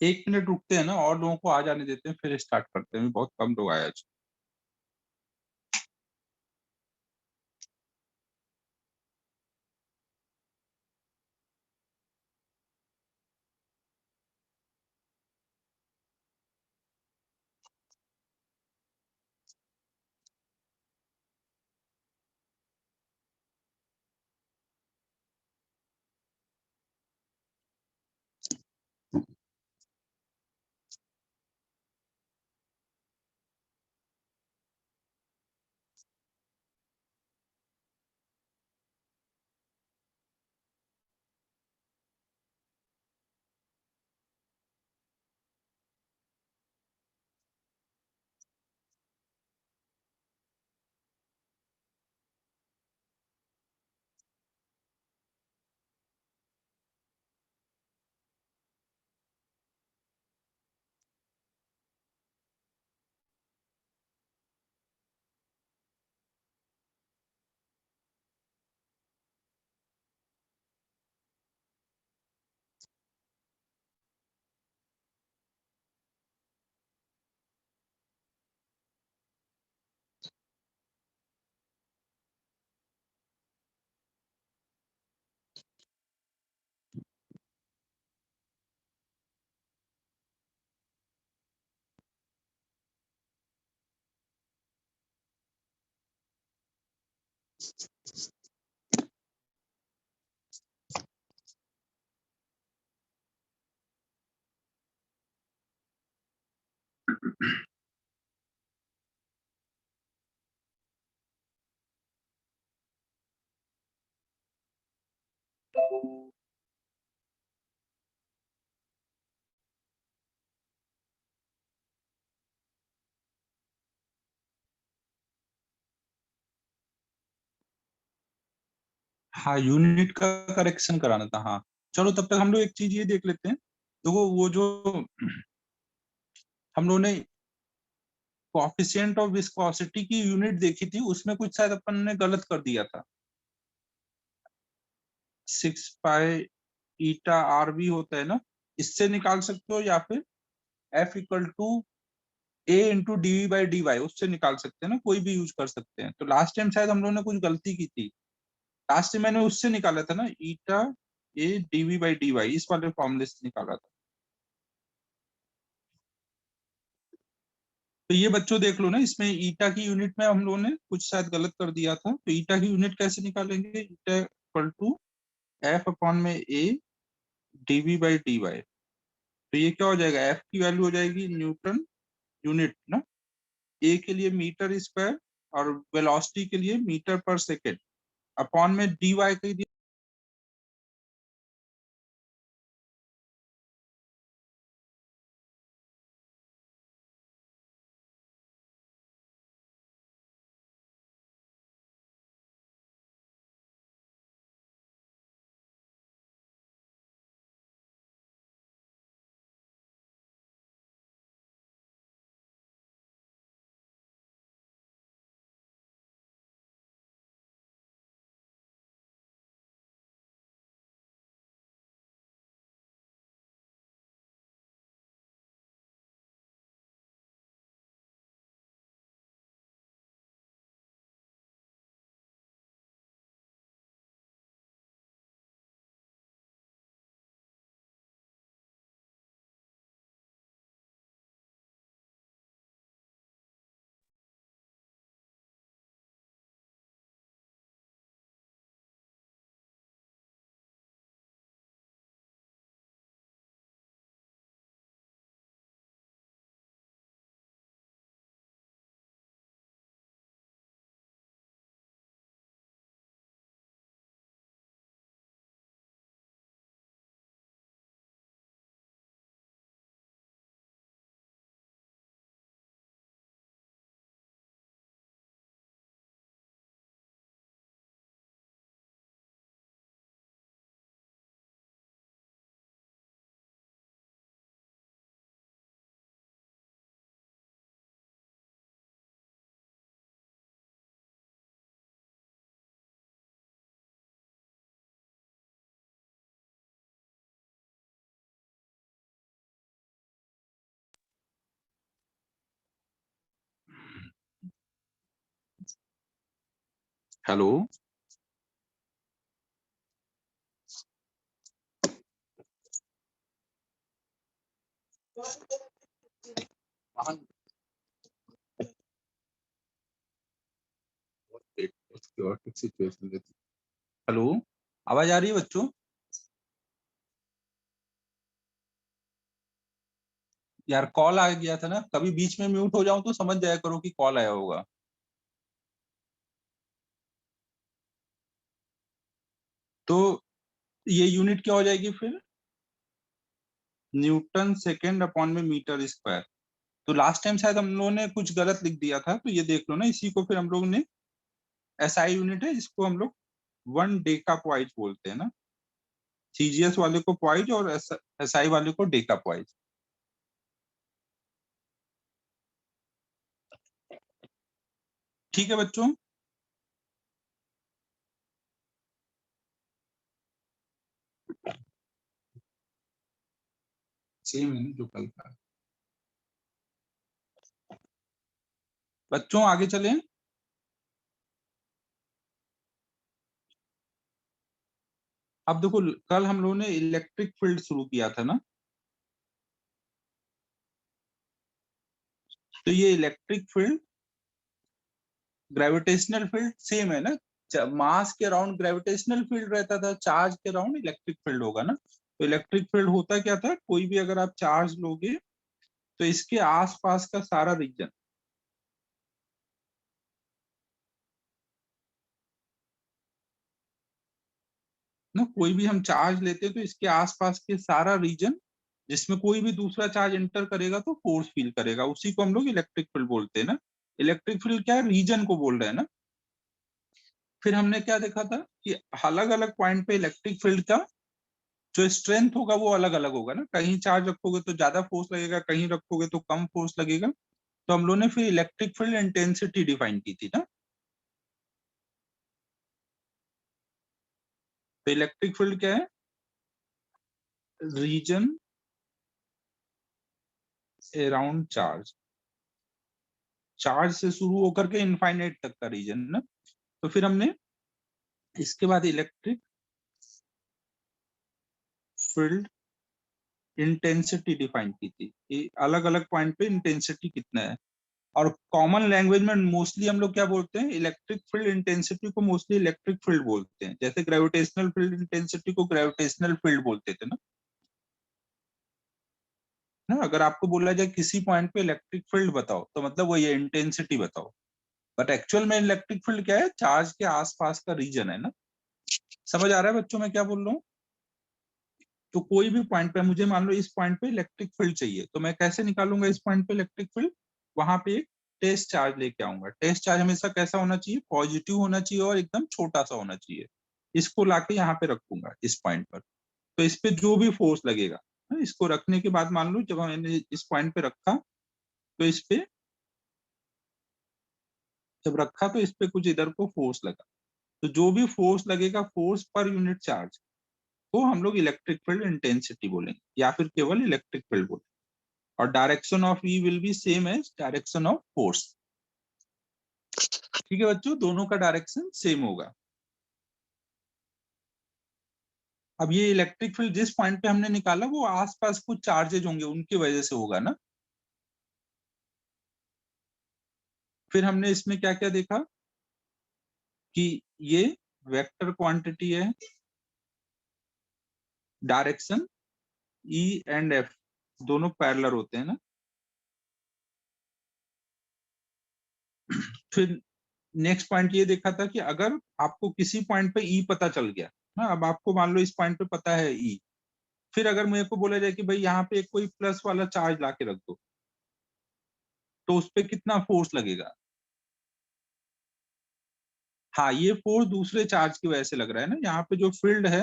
1 minute रुकते हैं ना और लोगों को आ जाने देते हैं, फिर स्टार्ट करते हैं। बहुत कम लोग आए आज। हाँ, यूनिट का करेक्शन कराना था। हाँ, चलो तब तक हम लोग एक चीज ये देख लेते हैं। देखो वो जो हम लोगों ने कोएफिशिएंट ऑफ विस्कोसिटी की यूनिट देखी थी, उसमें कुछ शायद अपन ने गलत कर दिया था। 6 पाई ईटा आर भी होता है ना, इससे निकाल सकते हो, या फिर F = A × dV/dy, उससे निकाल सकते हैं ना, कोई भी यूज कर सकते हैं। तो लास्ट टाइम शायद हम लोगों ने कुछ गलती की थी। लास्ट टाइम मैंने उससे निकाला था ना, ईटा A dV/dy, इस वाले फॉर्मूले से निकाला था। तो ये बच्चों देख लो ना, इसमें ईटा की यूनिट में हम लोगों ने कुछ शायद गलत कर दिया था। तो ईटा की यूनिट कैसे निकालेंगे? ईटा = F/A dV/dy। तो ये क्या हो जाएगा? एफ की वैल्यू हो जाएगी न्यूटन यूनिट ना, ए के लिए मीटर स्क्वायर, और वेलोसिटी के लिए मीटर पर सेकेंड, अपॉन में dy के हेलो, हेलो, आवाज आ रही है बच्चों? यार कॉल आ गया था ना, कभी बीच में म्यूट हो जाऊं तो समझ जाया करो कि कॉल आया होगा। तो ये यूनिट क्या हो जाएगी फिर? न्यूटन सेकेंड अपॉन में मीटर स्क्वायर। तो लास्ट टाइम शायद हम लोगों ने कुछ गलत लिख दिया था, तो ये देख लो ना, इसी को फिर हम लोग ने एसआई यूनिट है, इसको हम लोग 1 डेका पॉइंट बोलते हैं ना। सीजीएस वाले को पॉइंट और एसआई वाले को डेका पॉइंट। ठीक है बच्चों? सेम है ना जो कल का। बच्चों आगे चलें। अब देखो, कल हम लोगों ने इलेक्ट्रिक फील्ड शुरू किया था ना। तो ये electric field, gravitational field same है ना। मास के अराउंड ग्रेविटेशनल फील्ड रहता था, चार्ज के अराउंड इलेक्ट्रिक फील्ड होगा ना। तो इलेक्ट्रिक फील्ड होता क्या था, कोई भी अगर आप चार्ज लोगे तो इसके आसपास का सारा रीजन ना, कोई भी हम चार्ज लेते हैं तो इसके आसपास के सारा रीजन जिसमें कोई भी दूसरा चार्ज एंटर करेगा तो फोर्स फील करेगा, उसी को हम लोग इलेक्ट्रिक फील्ड बोलते हैं ना। इलेक्ट्रिक फील्ड क्या है, रीजन को बोल रहे हैं ना। फिर हमने क्या देखा था कि अलग अलग पॉइंट पे इलेक्ट्रिक फील्ड का जो स्ट्रेंथ होगा वो अलग अलग होगा ना। कहीं चार्ज रखोगे तो ज्यादा फोर्स लगेगा, कहीं रखोगे तो कम फोर्स लगेगा। तो हम लोगों ने फिर इलेक्ट्रिक फील्ड इंटेंसिटी डिफाइन की थी ना। तो इलेक्ट्रिक फील्ड क्या है, रीजन अराउंड चार्ज, चार्ज से शुरू होकर के इनफाइनाइट तक का रीजन ना। तो फिर हमने इसके बाद इलेक्ट्रिक फील्ड इंटेंसिटी डिफाइन की थी कि अलग अलग पॉइंट पे इंटेंसिटी कितना है। और कॉमन लैंग्वेज में मोस्टली हम लोग क्या बोलते हैं, इलेक्ट्रिक फील्ड इंटेंसिटी को मोस्टली इलेक्ट्रिक फील्ड बोलते हैं, जैसे ग्रेविटेशनल फील्ड इंटेंसिटी को ग्रेविटेशनल फील्ड बोलते थे ना। अगर आपको बोला जाए किसी पॉइंट पे इलेक्ट्रिक फील्ड बताओ तो मतलब वो ये इंटेंसिटी बताओ। बट एक्चुअल में इलेक्ट्रिक फील्ड क्या है, चार्ज के आसपास का रीजन है ना। समझ आ रहा है बच्चों मैं क्या बोल रहा हूँ? तो कोई भी पॉइंट पे, मुझे मान लो इस पॉइंट पे इलेक्ट्रिक फील्ड चाहिए, तो मैं कैसे निकालूंगा इस पॉइंट पे इलेक्ट्रिक फील्ड? वहां पे एक टेस्ट चार्ज लेके आऊंगा। टेस्ट चार्ज हमेशा कैसा होना चाहिए, पॉजिटिव होना चाहिए और एकदम छोटा सा होना चाहिए। इसको लाके यहाँ पे रखूंगा इस पॉइंट पर। तो इस पे जो भी फोर्स लगेगा, इसको रखने के बाद मान लो जब मैंने इस पॉइंट पे रखा, तो इस पे जब रखा तो इस पे कुछ इधर को फोर्स लगा। तो जो भी फोर्स लगेगा, फोर्स पर यूनिट चार्ज, को हम लोग इलेक्ट्रिक फील्ड इंटेंसिटी बोलेंगे या फिर केवल इलेक्ट्रिक फील्ड बोलेंगे। और direction of E will be same as direction of force. ठीक है बच्चों, दोनों का डायरेक्शन सेम होगा। अब ये इलेक्ट्रिक फील्ड जिस पॉइंट पे हमने निकाला वो आसपास कुछ चार्जेज होंगे, उनकी वजह से होगा ना। फिर हमने इसमें क्या क्या देखा कि ये वेक्टर क्वांटिटी है, डायरेक्शन ई एंड एफ दोनों पैरेलल होते हैं ना। फिर नेक्स्ट पॉइंट ये देखा था कि अगर आपको किसी पॉइंट पे ई पता चल गया ना, अब आपको मान लो इस पॉइंट पे पता है ई, फिर अगर मेरे को बोला जाए कि भाई यहाँ पे कोई प्लस वाला चार्ज ला के रख दो, तो उस पर कितना फोर्स लगेगा? हाँ, ये फोर्स दूसरे चार्ज की वजह से लग रहा है ना। यहाँ पे जो फील्ड है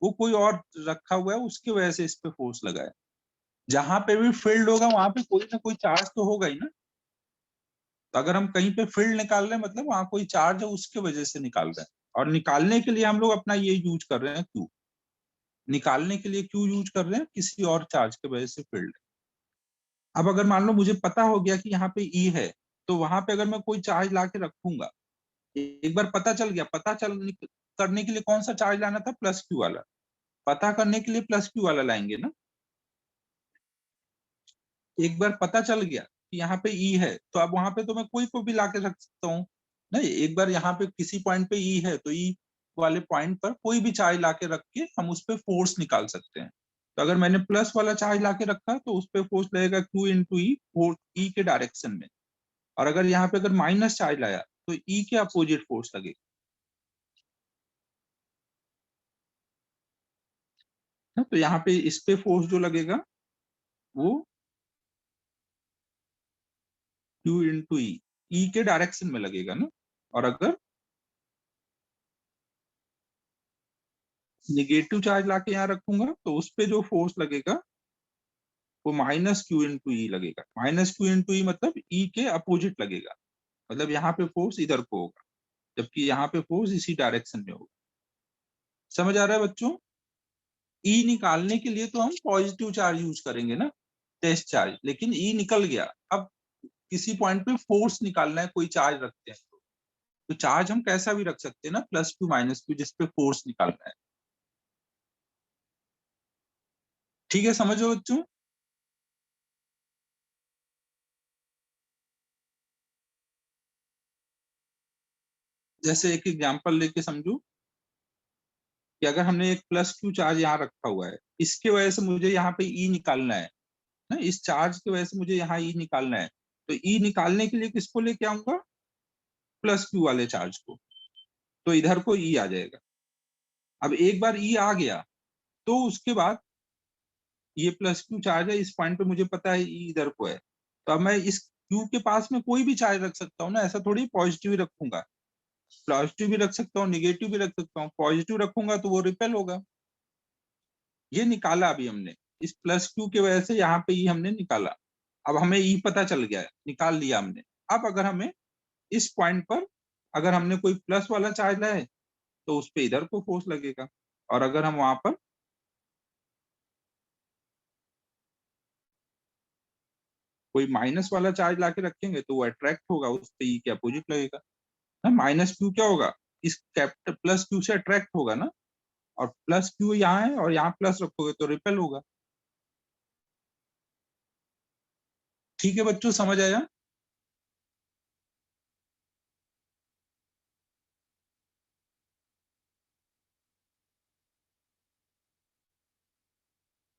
वो कोई और रखा हुआ है, उसकी वजह से इस पे फोर्स लगा है। जहां पे भी फील्ड होगा वहां पे कोई ना कोई चार्ज तो होगा ही ना। तो अगर हम कहीं पे फील्ड निकाल रहे हैं मतलब वहां कोई चार्ज है, उसके वजह से निकाल रहे हैं। और निकालने के लिए हम लोग अपना ये यूज कर रहे हैं क्यू। निकालने के लिए क्यू यूज कर रहे हैं, किसी और चार्ज की वजह से फील्ड। अब अगर मान लो मुझे पता हो गया कि यहाँ पे ई है, तो वहां पे अगर मैं कोई चार्ज ला के रखूंगा एक बार पता चल गया, करने के लिए कौन सा चार्ज लाना था, प्लस क्यू वाला। पता करने के लिए प्लस क्यू वाला लाएंगे ना। एक बार पता चल गया कि यहाँ पे ई है, तो अब वहां पे तो मैं कोई को भी लाके रख सकता हूँ। नहीं, एक बार यहाँ पे किसी पॉइंट पे ई है तो ई वाले पॉइंट पर कोई भी चार्ज लाके रख के हम उस पर फोर्स निकाल सकते हैं। तो अगर मैंने प्लस वाला चार्ज लाके रखा तो उस पर फोर्स लगेगा क्यू इंटू ई, ई के डायरेक्शन में। और अगर यहाँ पे अगर माइनस चार्ज लाया तो ई के अपोजिट फोर्स लगेगा ना। तो यहाँ पे इस पे फोर्स जो लगेगा वो क्यू इंटू ई, ई के डायरेक्शन में लगेगा ना। और अगर निगेटिव चार्ज लाके यहाँ रखूंगा तो उस पे जो फोर्स लगेगा वो माइनस क्यू इंटू ई लगेगा। माइनस क्यू इंटू ई मतलब ई के अपोजिट लगेगा, मतलब यहाँ पे फोर्स इधर को होगा, जबकि यहाँ पे फोर्स इसी डायरेक्शन में होगा। समझ आ रहा है बच्चों? ई निकालने के लिए तो हम पॉजिटिव चार्ज यूज करेंगे ना, टेस्ट चार्ज, लेकिन ई निकल गया। अब किसी पॉइंट पे फोर्स निकालना है, कोई चार्ज रखते हैं तो चार्ज हम कैसा भी रख सकते हैं ना, प्लस क्यू माइनस क्यू, जिसपे फोर्स निकालना है। ठीक है, समझो बच्चों। जैसे एक एग्जांपल लेके समझो कि अगर हमने एक प्लस क्यू चार्ज यहाँ रखा हुआ है, इसके वजह से मुझे यहाँ पे ई निकालना है ना, इस चार्ज की वजह से मुझे यहाँ ई निकालना है। तो ई निकालने के लिए किसको लेके आऊंगा, प्लस क्यू वाले चार्ज को। तो इधर को ई आ जाएगा। अब एक बार ई आ गया तो उसके बाद ये प्लस क्यू चार्ज है, इस पॉइंट पे मुझे पता है ई इधर को है, तो अब मैं इस क्यू के पास में कोई भी चार्ज रख सकता हूँ ना, ऐसा थोड़ी पॉजिटिव ही रखूंगा। पॉजिटिव भी रख सकता हूँ, निगेटिव भी रख सकता हूँ। पॉजिटिव रखूंगा तो वो रिपेल होगा। ये निकाला अभी हमने, इस प्लस क्यू की वजह से यहाँ पे ई हमने निकाला। अब हमें ई पता चल गया है, निकाल लिया हमने। अब अगर हमें इस पॉइंट पर अगर हमने कोई प्लस वाला चार्ज लाया है तो उस पे इधर को फोर्स लगेगा, और अगर हम वहां पर कोई माइनस वाला चार्ज लाके रखेंगे तो वो अट्रैक्ट होगा, उस पे ई के अपोजिट लगेगा ना। माइनस क्यू क्या होगा, इस कैपिटल प्लस क्यू से अट्रैक्ट होगा ना, और प्लस क्यू यहाँ है और यहाँ प्लस रखोगे तो रिपेल होगा। ठीक है बच्चों, समझ आया?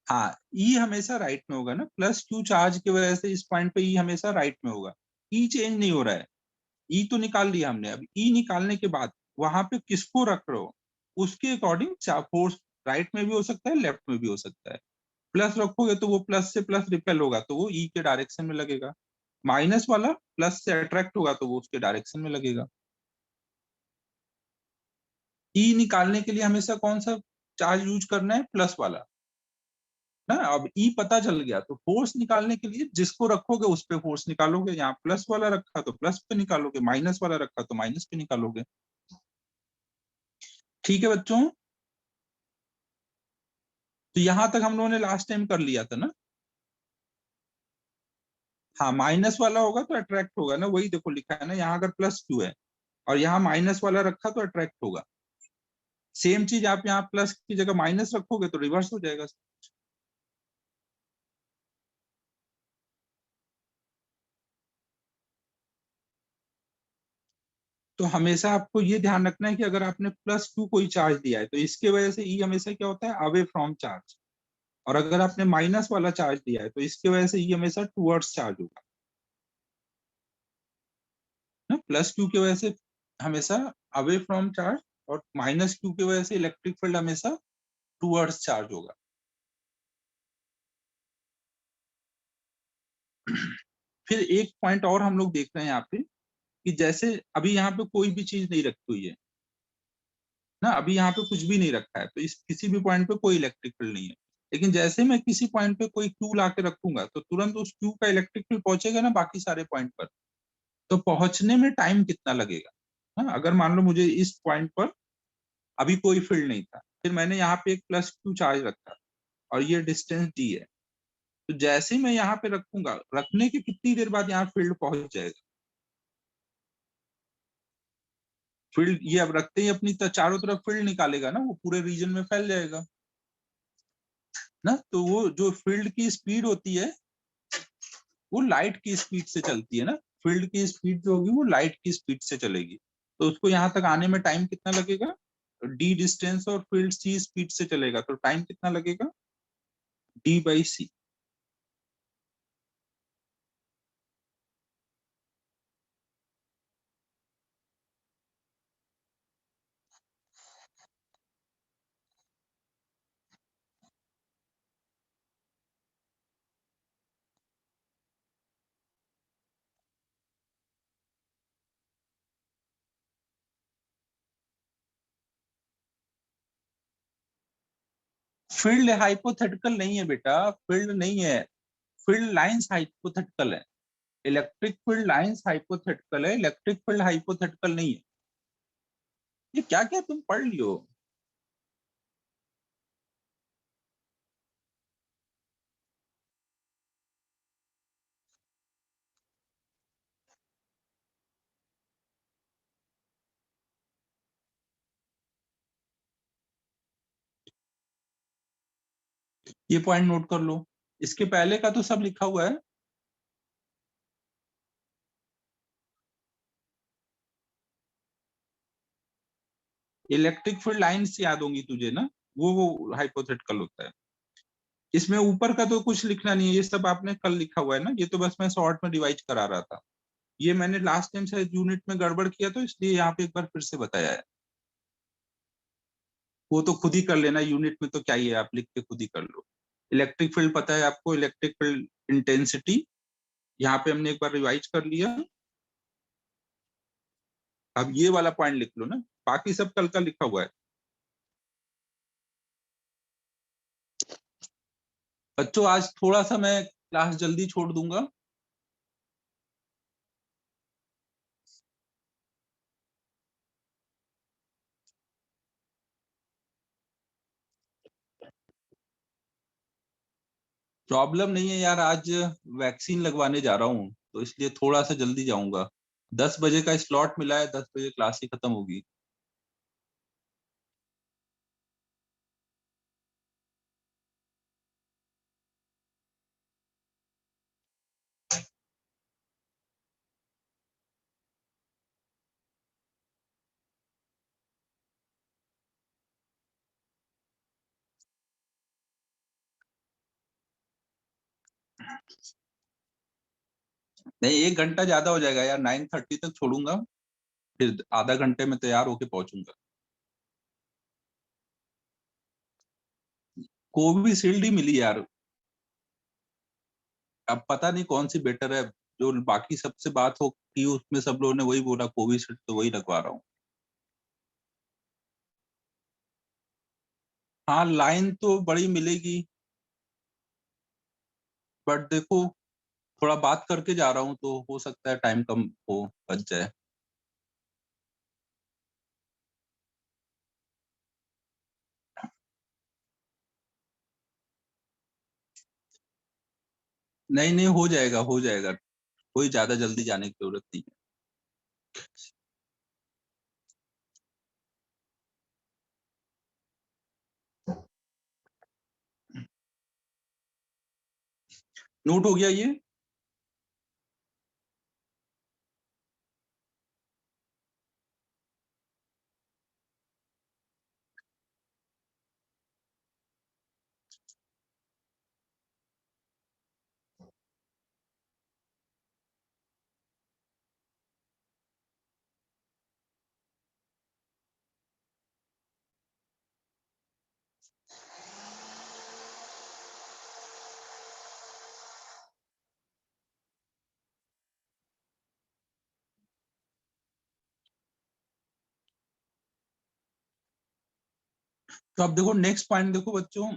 हाँ, ई हमेशा राइट में होगा ना, प्लस क्यू चार्ज की वजह से इस पॉइंट पे ई हमेशा राइट में होगा। ई चेंज नहीं हो रहा है। ई तो निकाल लिया हमने, अब ई निकालने के बाद वहां पे किसको रख रहे हो उसके अकॉर्डिंग फोर्स राइट में भी हो सकता है, लेफ्ट में भी हो सकता है। प्लस रखोगे तो वो प्लस से प्लस रिपेल होगा तो वो ई के डायरेक्शन में लगेगा। माइनस वाला प्लस से अट्रैक्ट होगा तो वो उसके डायरेक्शन में लगेगा। ई निकालने के लिए हमेशा कौन सा चार्ज यूज करना है, प्लस वाला ना। अब ई पता चल गया तो फोर्स निकालने के लिए जिसको रखोगे उस पे फोर्स निकालोगे। यहाँ प्लस वाला रखा तो प्लस पे निकालोगे, माइनस वाला रखा तो माइनस पे निकालोगे। ठीक है बच्चों, तो यहां तक हम लोगों ने लास्ट टाइम कर लिया था ना। हाँ, माइनस वाला होगा तो अट्रैक्ट होगा ना, वही देखो लिखा है ना यहाँ, अगर प्लस क्यू है और यहाँ माइनस वाला रखा तो अट्रैक्ट होगा। सेम चीज आप यहाँ प्लस की जगह माइनस रखोगे तो रिवर्स हो जाएगा। तो हमेशा आपको ये ध्यान रखना है कि अगर आपने प्लस क्यू कोई चार्ज दिया है तो इसके वजह से ई हमेशा क्या होता है, अवे फ्रॉम चार्ज। और अगर आपने माइनस वाला चार्ज दिया है तो इसकी वजह से ई हमेशा टुवर्ड्स चार्ज होगा ना। प्लस क्यू की वजह से हमेशा अवे फ्रॉम चार्ज, और माइनस क्यू की वजह से इलेक्ट्रिक फील्ड हमेशा टुवर्ड्स चार्ज होगा। फिर एक पॉइंट और हम लोग देख रहे हैं यहाँ पे कि जैसे अभी यहाँ पे कोई भी चीज नहीं रखी हुई है ना, अभी यहाँ पे कुछ भी नहीं रखा है तो इस किसी भी पॉइंट पे कोई इलेक्ट्रिक फील्ड नहीं है। लेकिन जैसे मैं किसी पॉइंट पे कोई क्यू ला के रखूंगा तो तुरंत उस क्यू का इलेक्ट्रिक फील्ड पहुंचेगा ना बाकी सारे पॉइंट पर। तो पहुंचने में टाइम कितना लगेगा ना, अगर मान लो मुझे इस पॉइंट पर अभी कोई फील्ड नहीं था, फिर मैंने यहाँ पे एक प्लस क्यू चार्ज रखा और ये डिस्टेंस डी है, तो जैसे ही मैं यहाँ पे रखूंगा, रखने के कितनी देर बाद यहाँ फील्ड पहुंच जाएगा। फील्ड ये अब रखते ही अपनी चारों तरफ फील्ड निकालेगा ना, वो पूरे रीजन में फैल जाएगा ना। तो वो जो फील्ड की स्पीड होती है वो लाइट की स्पीड से चलती है ना, फील्ड की स्पीड जो होगी वो लाइट की स्पीड से चलेगी। तो उसको यहाँ तक आने में टाइम कितना लगेगा, डी डिस्टेंस और फील्ड सी स्पीड से चलेगा, तो टाइम कितना लगेगा, D by C. Field hypothetical नहीं है बेटा, फील्ड नहीं है, फील्ड लाइंस हाइपोथेटिकल है। इलेक्ट्रिक फील्ड लाइंस हाइपोथेटिकल है, इलेक्ट्रिक फील्ड हाइपोथेटिकल नहीं है। ये क्या क्या तुम पढ़ लियो। ये पॉइंट नोट कर लो, इसके पहले का तो सब लिखा हुआ है। इलेक्ट्रिक फील्ड लाइंस याद होंगी तुझे ना, वो हाइपोथेटिकल होता है। इसमें ऊपर का तो कुछ लिखना नहीं है, ये सब आपने कल लिखा हुआ है ना, ये तो बस मैं शॉर्ट में रिवाइज करा रहा था। ये मैंने लास्ट टाइम शायद यूनिट में गड़बड़ किया तो इसलिए यहाँ पे एक बार फिर से बताया है। वो तो खुद ही कर लेना, यूनिट में तो क्या ही है, आप लिख के खुद ही कर लो। इलेक्ट्रिक फील्ड पता है आपको, इलेक्ट्रिक फील्ड इंटेंसिटी यहाँ पे हमने एक बार रिवाइज कर लिया। अब ये वाला पॉइंट लिख लो ना, बाकी सब कल का लिखा हुआ है। बच्चों आज थोड़ा सा मैं क्लास जल्दी छोड़ दूंगा। प्रॉब्लम नहीं है यार, आज वैक्सीन लगवाने जा रहा हूँ तो इसलिए थोड़ा सा जल्दी जाऊंगा। 10 बजे का स्लॉट मिला है, 10 बजे क्लास ही खत्म होगी। नहीं 1 घंटा ज्यादा हो जाएगा यार, 9:30 तक छोड़ूंगा, फिर आधा घंटे में तैयार होके पहुंचूंगा। कोविशील्ड ही मिली यार। अब पता नहीं कौन सी बेटर है, जो बाकी सबसे बात हो की उसमें सब लोगों ने वही बोला कोविशील्ड, तो वही लगवा रहा हूँ। हाँ लाइन तो बड़ी मिलेगी, बट देखो थोड़ा बात करके जा रहा हूँ तो हो सकता है टाइम कम हो, बच जाए। नहीं नहीं हो जाएगा हो जाएगा, कोई ज्यादा जल्दी जाने की जरूरत नहीं है। नोट हो गया ये। तो अब देखो नेक्स्ट पॉइंट देखो बच्चों,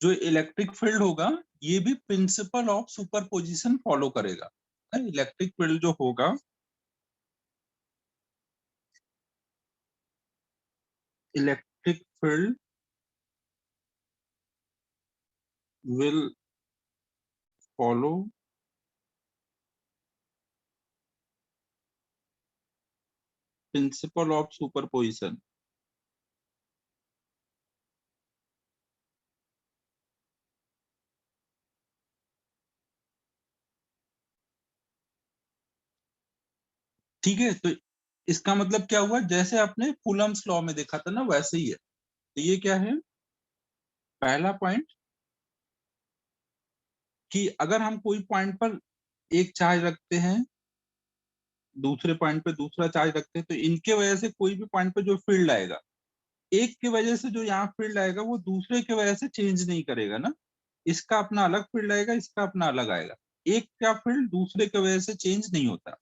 जो इलेक्ट्रिक फील्ड होगा ये भी प्रिंसिपल ऑफ सुपरपोजिशन फॉलो करेगा। इलेक्ट्रिक फील्ड जो होगा, electric field will follow principle of superposition. ठीक है, तो इसका मतलब क्या हुआ, जैसे आपने कूलम्स लॉ में देखा था ना, वैसे ही है। तो ये क्या है, पहला पॉइंट कि अगर हम कोई पॉइंट पर एक चार्ज रखते हैं, दूसरे पॉइंट पे दूसरा चार्ज रखते हैं, तो इनके वजह से कोई भी पॉइंट पे जो फील्ड आएगा, एक की वजह से जो यहाँ फील्ड आएगा वो दूसरे की वजह से चेंज नहीं करेगा ना। इसका अपना अलग फील्ड आएगा, इसका अपना अलग आएगा। एक का फील्ड दूसरे की वजह से चेंज नहीं होता।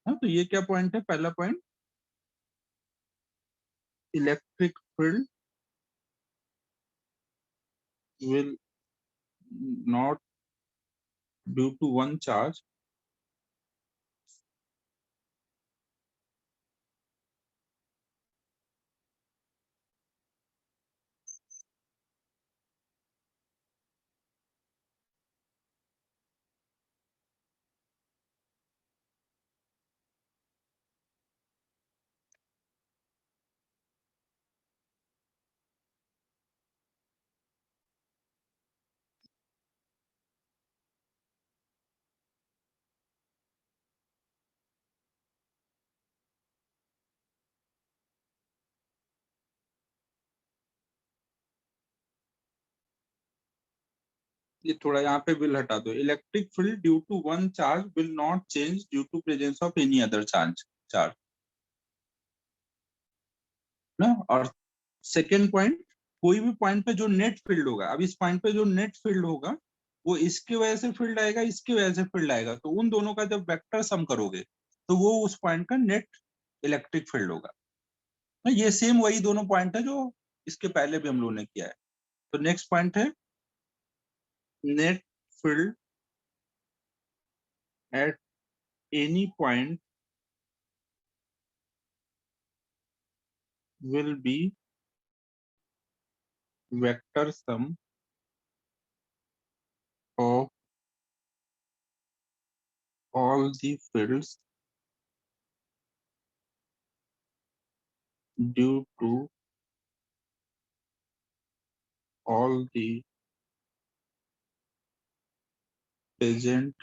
हाँ, तो ये क्या पॉइंट है, पहला point, electric field will not due to one charge ये थोड़ा यहाँ पे विल हटा दो, electric field due to one charge will not change due to presence of any other charge charge ना। और सेकेंड पॉइंट, कोई भी पॉइंट पे जो नेट फील्ड होगा, अब इस पॉइंट पे जो नेट फील्ड होगा वो इसकी वजह से फील्ड आएगा, इसकी वजह से फील्ड आएगा, तो उन दोनों का जब वेक्टर सम करोगे तो वो उस पॉइंट का नेट इलेक्ट्रिक फील्ड होगा ना। ये सेम वही दोनों पॉइंट है जो इसके पहले भी हम लोगों ने किया है। तो नेक्स्ट पॉइंट है net field at any point will be vector sum of all the fields due to all the present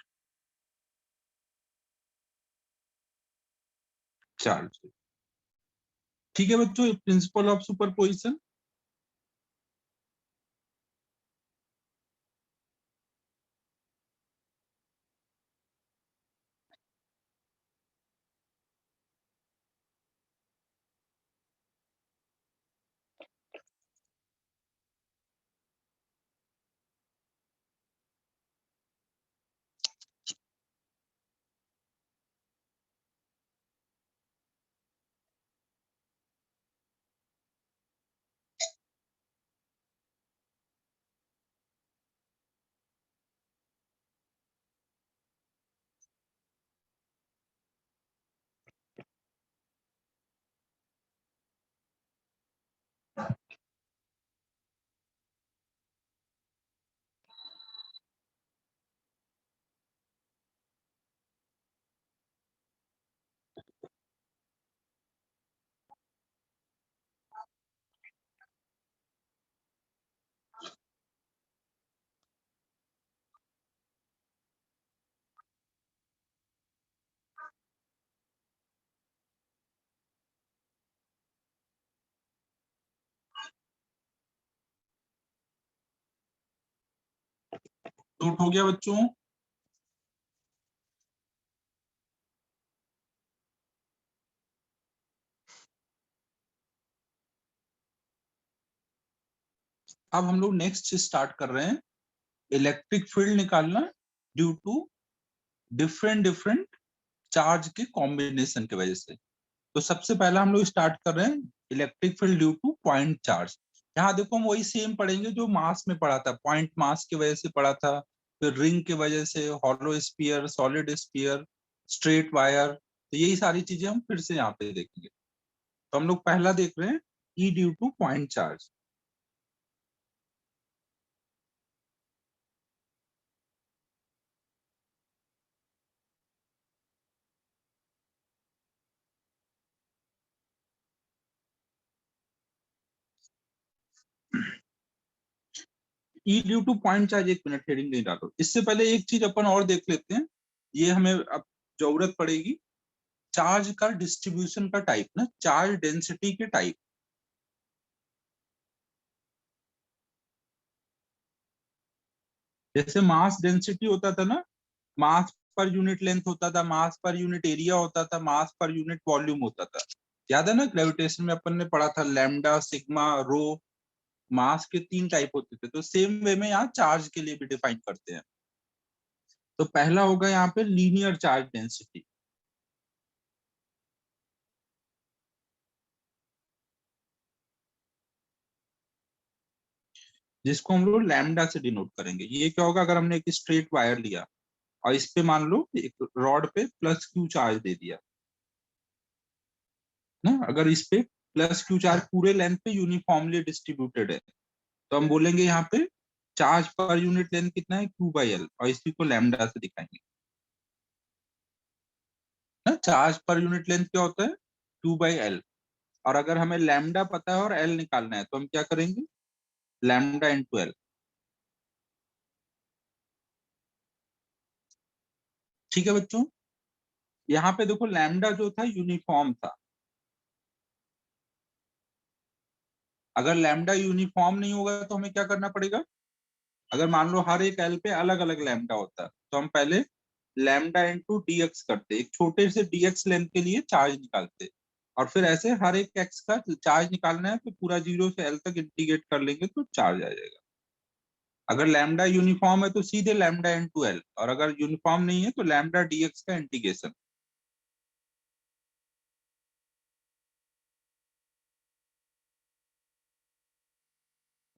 charges। ठीक है बच्चों, प्रिंसिपल ऑफ सुपरपोजिशन। नोट हो गया बच्चों। अब हम लोग नेक्स्ट स्टार्ट कर रहे हैं, इलेक्ट्रिक फील्ड निकालना due to different different charge के कॉम्बिनेशन की वजह से। तो सबसे पहला हम लोग स्टार्ट कर रहे हैं electric field due to point charge. यहाँ देखो हम वही सेम पढ़ेंगे जो मास में पढ़ा था, पॉइंट मास की वजह से पढ़ा था, फिर रिंग की वजह से, hollow sphere, solid sphere, straight wire, तो यही सारी चीजें हम फिर से यहाँ पे देखेंगे। तो हम लोग पहला देख रहे हैं E due to point charge. E due to point charge, एक मिनट हेडिंग नहीं डालो, इससे पहले एक चीज अपन और देख लेते हैं, ये हमें अब जरूरत पड़ेगी, चार्ज का डिस्ट्रीब्यूशन का टाइप ना, चार्ज डेंसिटी के टाइप। जैसे मास डेंसिटी होता था ना, मास पर यूनिट लेंथ होता था, मास पर यूनिट एरिया होता था, मास पर यूनिट वॉल्यूम होता था। याद है ना, ग्रेविटेशन में अपन ने पढ़ा था लैम्डा, सिग्मा, रो, मास के 3 टाइप होते थे। तो सेम वे में यहाँ चार्ज के लिए भी डिफाइन करते हैं। तो पहला होगा यहाँ पे लीनियर चार्ज डेंसिटी, जिसको हम लोग लैम्डा से डिनोट करेंगे। ये क्या होगा, अगर हमने एक स्ट्रेट वायर लिया और इस पे मान लो एक रॉड पे प्लस क्यू चार्ज दे दिया ना, अगर इस पे प्लस क्यू चार्ज पूरे लेंथ पे यूनिफॉर्मली डिस्ट्रीब्यूटेड है, तो हम बोलेंगे यहाँ पे चार्ज पर यूनिट लेंथ कितना है, क्यू बाई एल, और इसी को लैम्डा से दिखाएंगे ना। चार्ज पर यूनिट लेंथ क्या होता है, क्यू बाई एल। और अगर हमें लैम्डा पता है और एल निकालना है, तो हम क्या करेंगे, लैम्डा इंटू एल। ठीक है बच्चों, यहाँ पे देखो लैम्डा जो था यूनिफॉर्म था। अगर लैम्डा यूनिफॉर्म नहीं होगा तो हमें क्या करना पड़ेगा, अगर मान लो हर एक एल पे अलग अलग लैम्डा होता, तो हम पहले लैम्डा इंटू डी एक्स करते, एक छोटे से डी एक्स लेंथ के लिए चार्ज निकालते, और फिर ऐसे हर एक एक्स का चार्ज निकालना है तो पूरा 0 से एल तक इंटीग्रेट कर लेंगे तो चार्ज आ जाएगा। अगर लैम्डा यूनिफॉर्म है तो सीधे लैम्डा इंटू एल, और अगर यूनिफॉर्म नहीं है तो लैम्डा डी एक्स का इंटीग्रेशन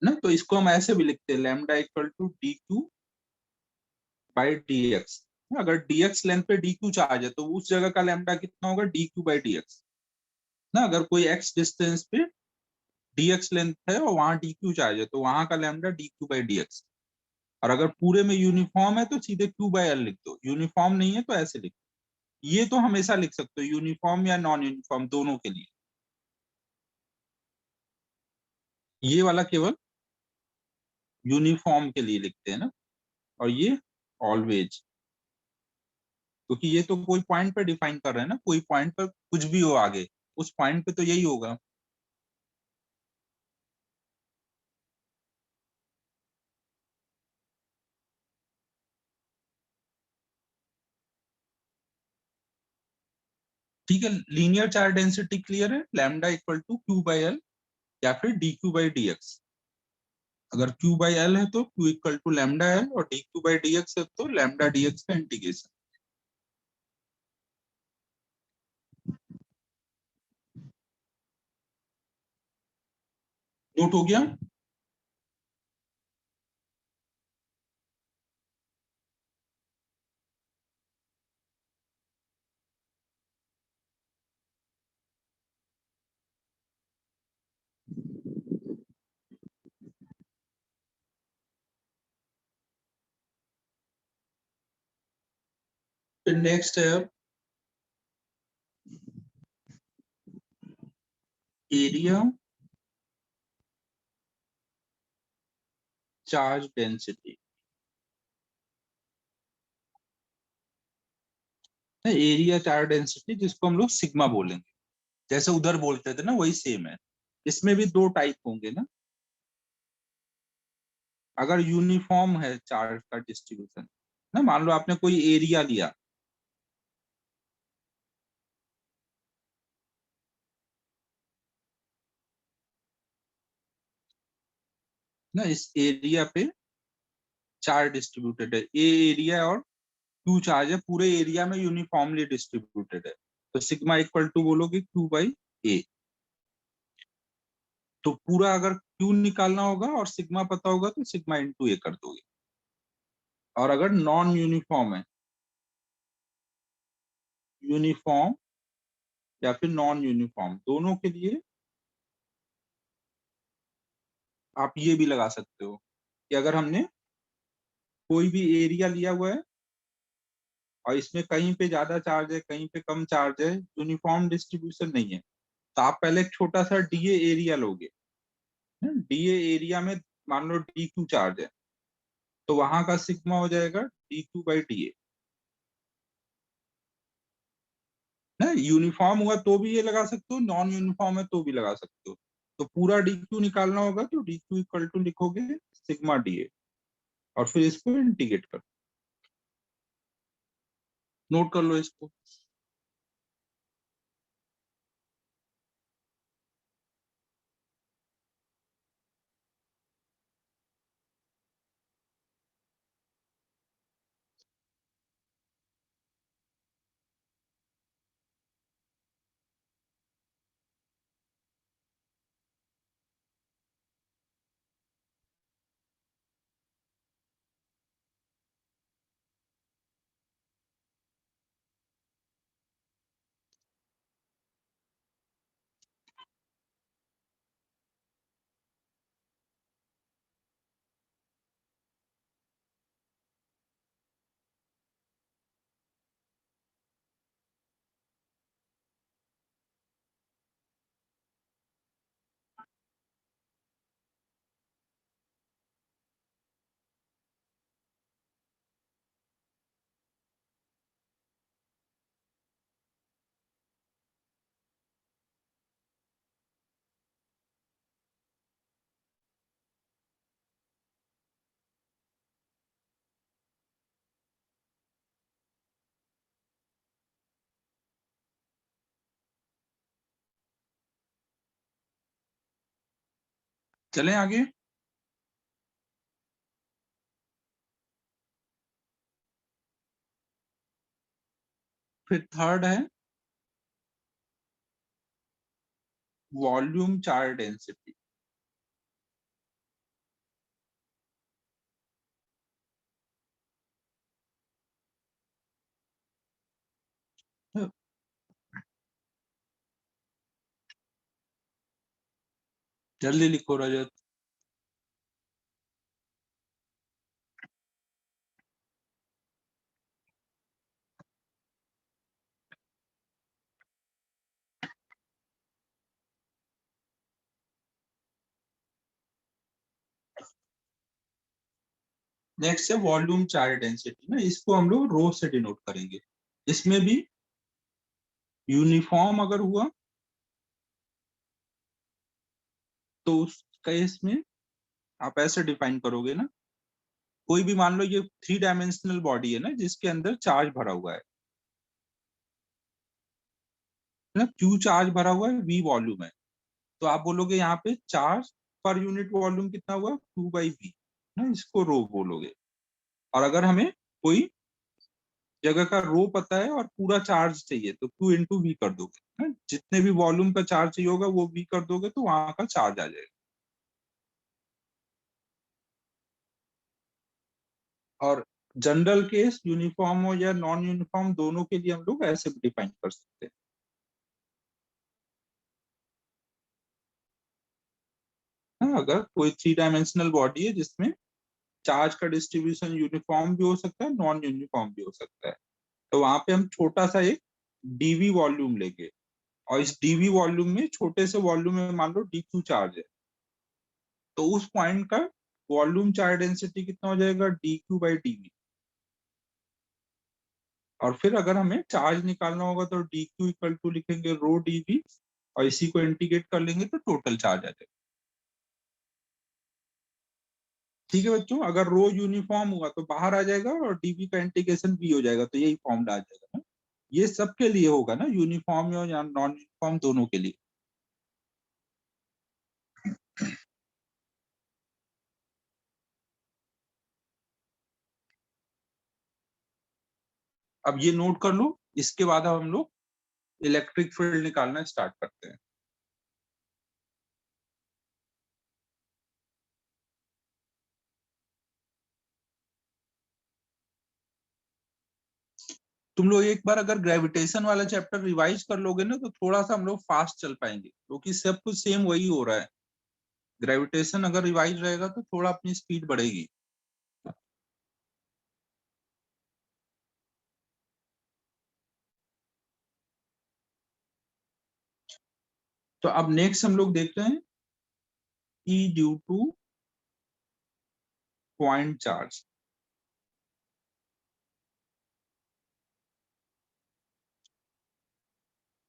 ना। तो इसको हम ऐसे भी लिखते हैं, lambda equal to D Q by D X. अगर डी एक्स लेंथ पे डी क्यू चार्ज है तो उस जगह का लैम्डा कितना होगा, D Q by D X ना। अगर कोई एक्स डिस्टेंस पे डी एक्स लेंथ है और वहां डी क्यू चार्ज है, तो वहां का lambda D Q by D x. और अगर पूरे में यूनिफॉर्म है तो सीधे क्यू बाई एल लिख दो, यूनिफॉर्म नहीं है तो ऐसे लिख दो। ये तो हमेशा लिख सकते हो, यूनिफॉर्म या नॉन यूनिफॉर्म दोनों के लिए। ये वाला केवल यूनिफॉर्म के लिए लिखते हैं ना, और ये ऑलवेज, क्योंकि ये तो कोई पॉइंट पे डिफाइन कर रहे हैं ना, कोई पॉइंट पर कुछ भी हो आगे, उस पॉइंट पे तो यही होगा। ठीक है, लीनियर चार्ज डेंसिटी क्लियर है, lambda equal to Q by L या फिर D Q by D X. अगर क्यू बाई एल है तो Q equal to lambda L, और D Q by D X है तो लैम्डा डी एक्स का इंटीग्रेशन। नोट हो गया। फिर नेक्स्ट है area charge density. Area charge density जिसको हम लोग सिग्मा बोलेंगे, जैसे उधर बोलते थे ना वही सेम है। इसमें भी 2 टाइप होंगे ना। अगर यूनिफॉर्म है चार्ज का डिस्ट्रीब्यूशन ना, मान लो आपने कोई एरिया लिया ना, इस एरिया पे चार्ज डिस्ट्रीब्यूटेड है, ए एरिया और क्यू चार्ज है, पूरे एरिया में यूनिफॉर्मली डिस्ट्रीब्यूटेड है, तो सिग्मा इक्वल टू बोलोगे क्यू बाई ए। तो पूरा अगर क्यू निकालना होगा और सिग्मा पता होगा तो सिग्मा इंटू ए कर दोगे। और अगर नॉन यूनिफॉर्म है, यूनिफॉर्म या फिर नॉन यूनिफॉर्म, दोनों के लिए आप ये भी लगा सकते हो कि अगर हमने कोई भी एरिया लिया हुआ है और इसमें कहीं पे ज्यादा चार्ज है कहीं पे कम चार्ज है, यूनिफॉर्म डिस्ट्रीब्यूशन नहीं है, तो आप पहले एक छोटा सा डीए एरिया लोगे। डीए एरिया में मान लो डी क्यू चार्ज है, तो वहां का सिग्मा हो जाएगा dq/dA ना। यूनिफॉर्म हुआ तो भी ये लगा सकते हो, नॉन यूनिफॉर्म है तो भी लगा सकते हो। तो पूरा dq निकालना होगा तो dq इक्वल टू लिखोगे सिग्मा dA और फिर इसको इंटीग्रेट कर, नोट कर लो इसको। चलें आगे। फिर थर्ड है वॉल्यूम चार्ज डेंसिटी। जल्दी लिखो रजत। नेक्स्ट है वॉल्यूम चार्ज डेंसिटी ना, इसको हम लोग रो से डिनोट करेंगे। इसमें भी यूनिफॉर्म अगर हुआ तो उस केस में आप ऐसे डिफाइन करोगे ना, कोई भी मान लो ये 3 डायमेंशनल बॉडी है ना जिसके अंदर चार्ज भरा हुआ है ना, क्यू चार्ज भरा हुआ है, वी वॉल्यूम है। तो आप बोलोगे यहाँ पे चार्ज पर यूनिट वॉल्यूम कितना हुआ, Q/V ना, इसको रो बोलोगे। और अगर हमें कोई जगह का रो पता है और पूरा चार्ज चाहिए तो Q/V कर दोगे ना, जितने भी वॉल्यूम का चार्ज चाहिए होगा वो V कर दोगे तो वहां का चार्ज आ जाएगा। और जनरल केस यूनिफॉर्म हो या नॉन यूनिफॉर्म दोनों के लिए हम लोग ऐसे डिफाइन कर सकते हैं। हाँ, अगर कोई 3 डायमेंशनल बॉडी है जिसमें चार्ज का डिस्ट्रीब्यूशन यूनिफॉर्म भी हो सकता है, नॉन यूनिफॉर्म भी हो सकता है, तो वहां पे हम छोटा सा एक डीवी वॉल्यूम लेंगे और इस डीवी वॉल्यूम में छोटे से वॉल्यूम में मान लो dq चार्ज है, तो उस पॉइंट का वॉल्यूम चार्ज डेंसिटी कितना हो जाएगा, dq/dv। और फिर अगर हमें चार्ज निकालना होगा तो dq इक्वल टू लिखेंगे रो dv और इसी को इंटीग्रेट कर लेंगे तो टोटल चार्ज आ जाएगा। ठीक है बच्चों, अगर रो यूनिफॉर्म हुआ तो बाहर आ जाएगा और डीवी का इंटीग्रेशन भी हो जाएगा, तो यही फॉर्मूला आ जाएगा ना। ये सबके लिए होगा ना, यूनिफॉर्म या नॉन यूनिफॉर्म दोनों के लिए। अब ये नोट कर लो, इसके बाद अब हम लोग इलेक्ट्रिक फील्ड निकालना स्टार्ट करते हैं। तुम लोग एक बार अगर ग्रेविटेशन वाला चैप्टर रिवाइज कर लोगे ना तो थोड़ा सा हम लोग फास्ट चल पाएंगे, क्योंकि सब कुछ सेम वही हो रहा है। ग्रेविटेशन अगर रिवाइज रहेगा तो थोड़ा अपनी स्पीड बढ़ेगी। तो अब नेक्स्ट हम लोग देखते हैं E due to point charge.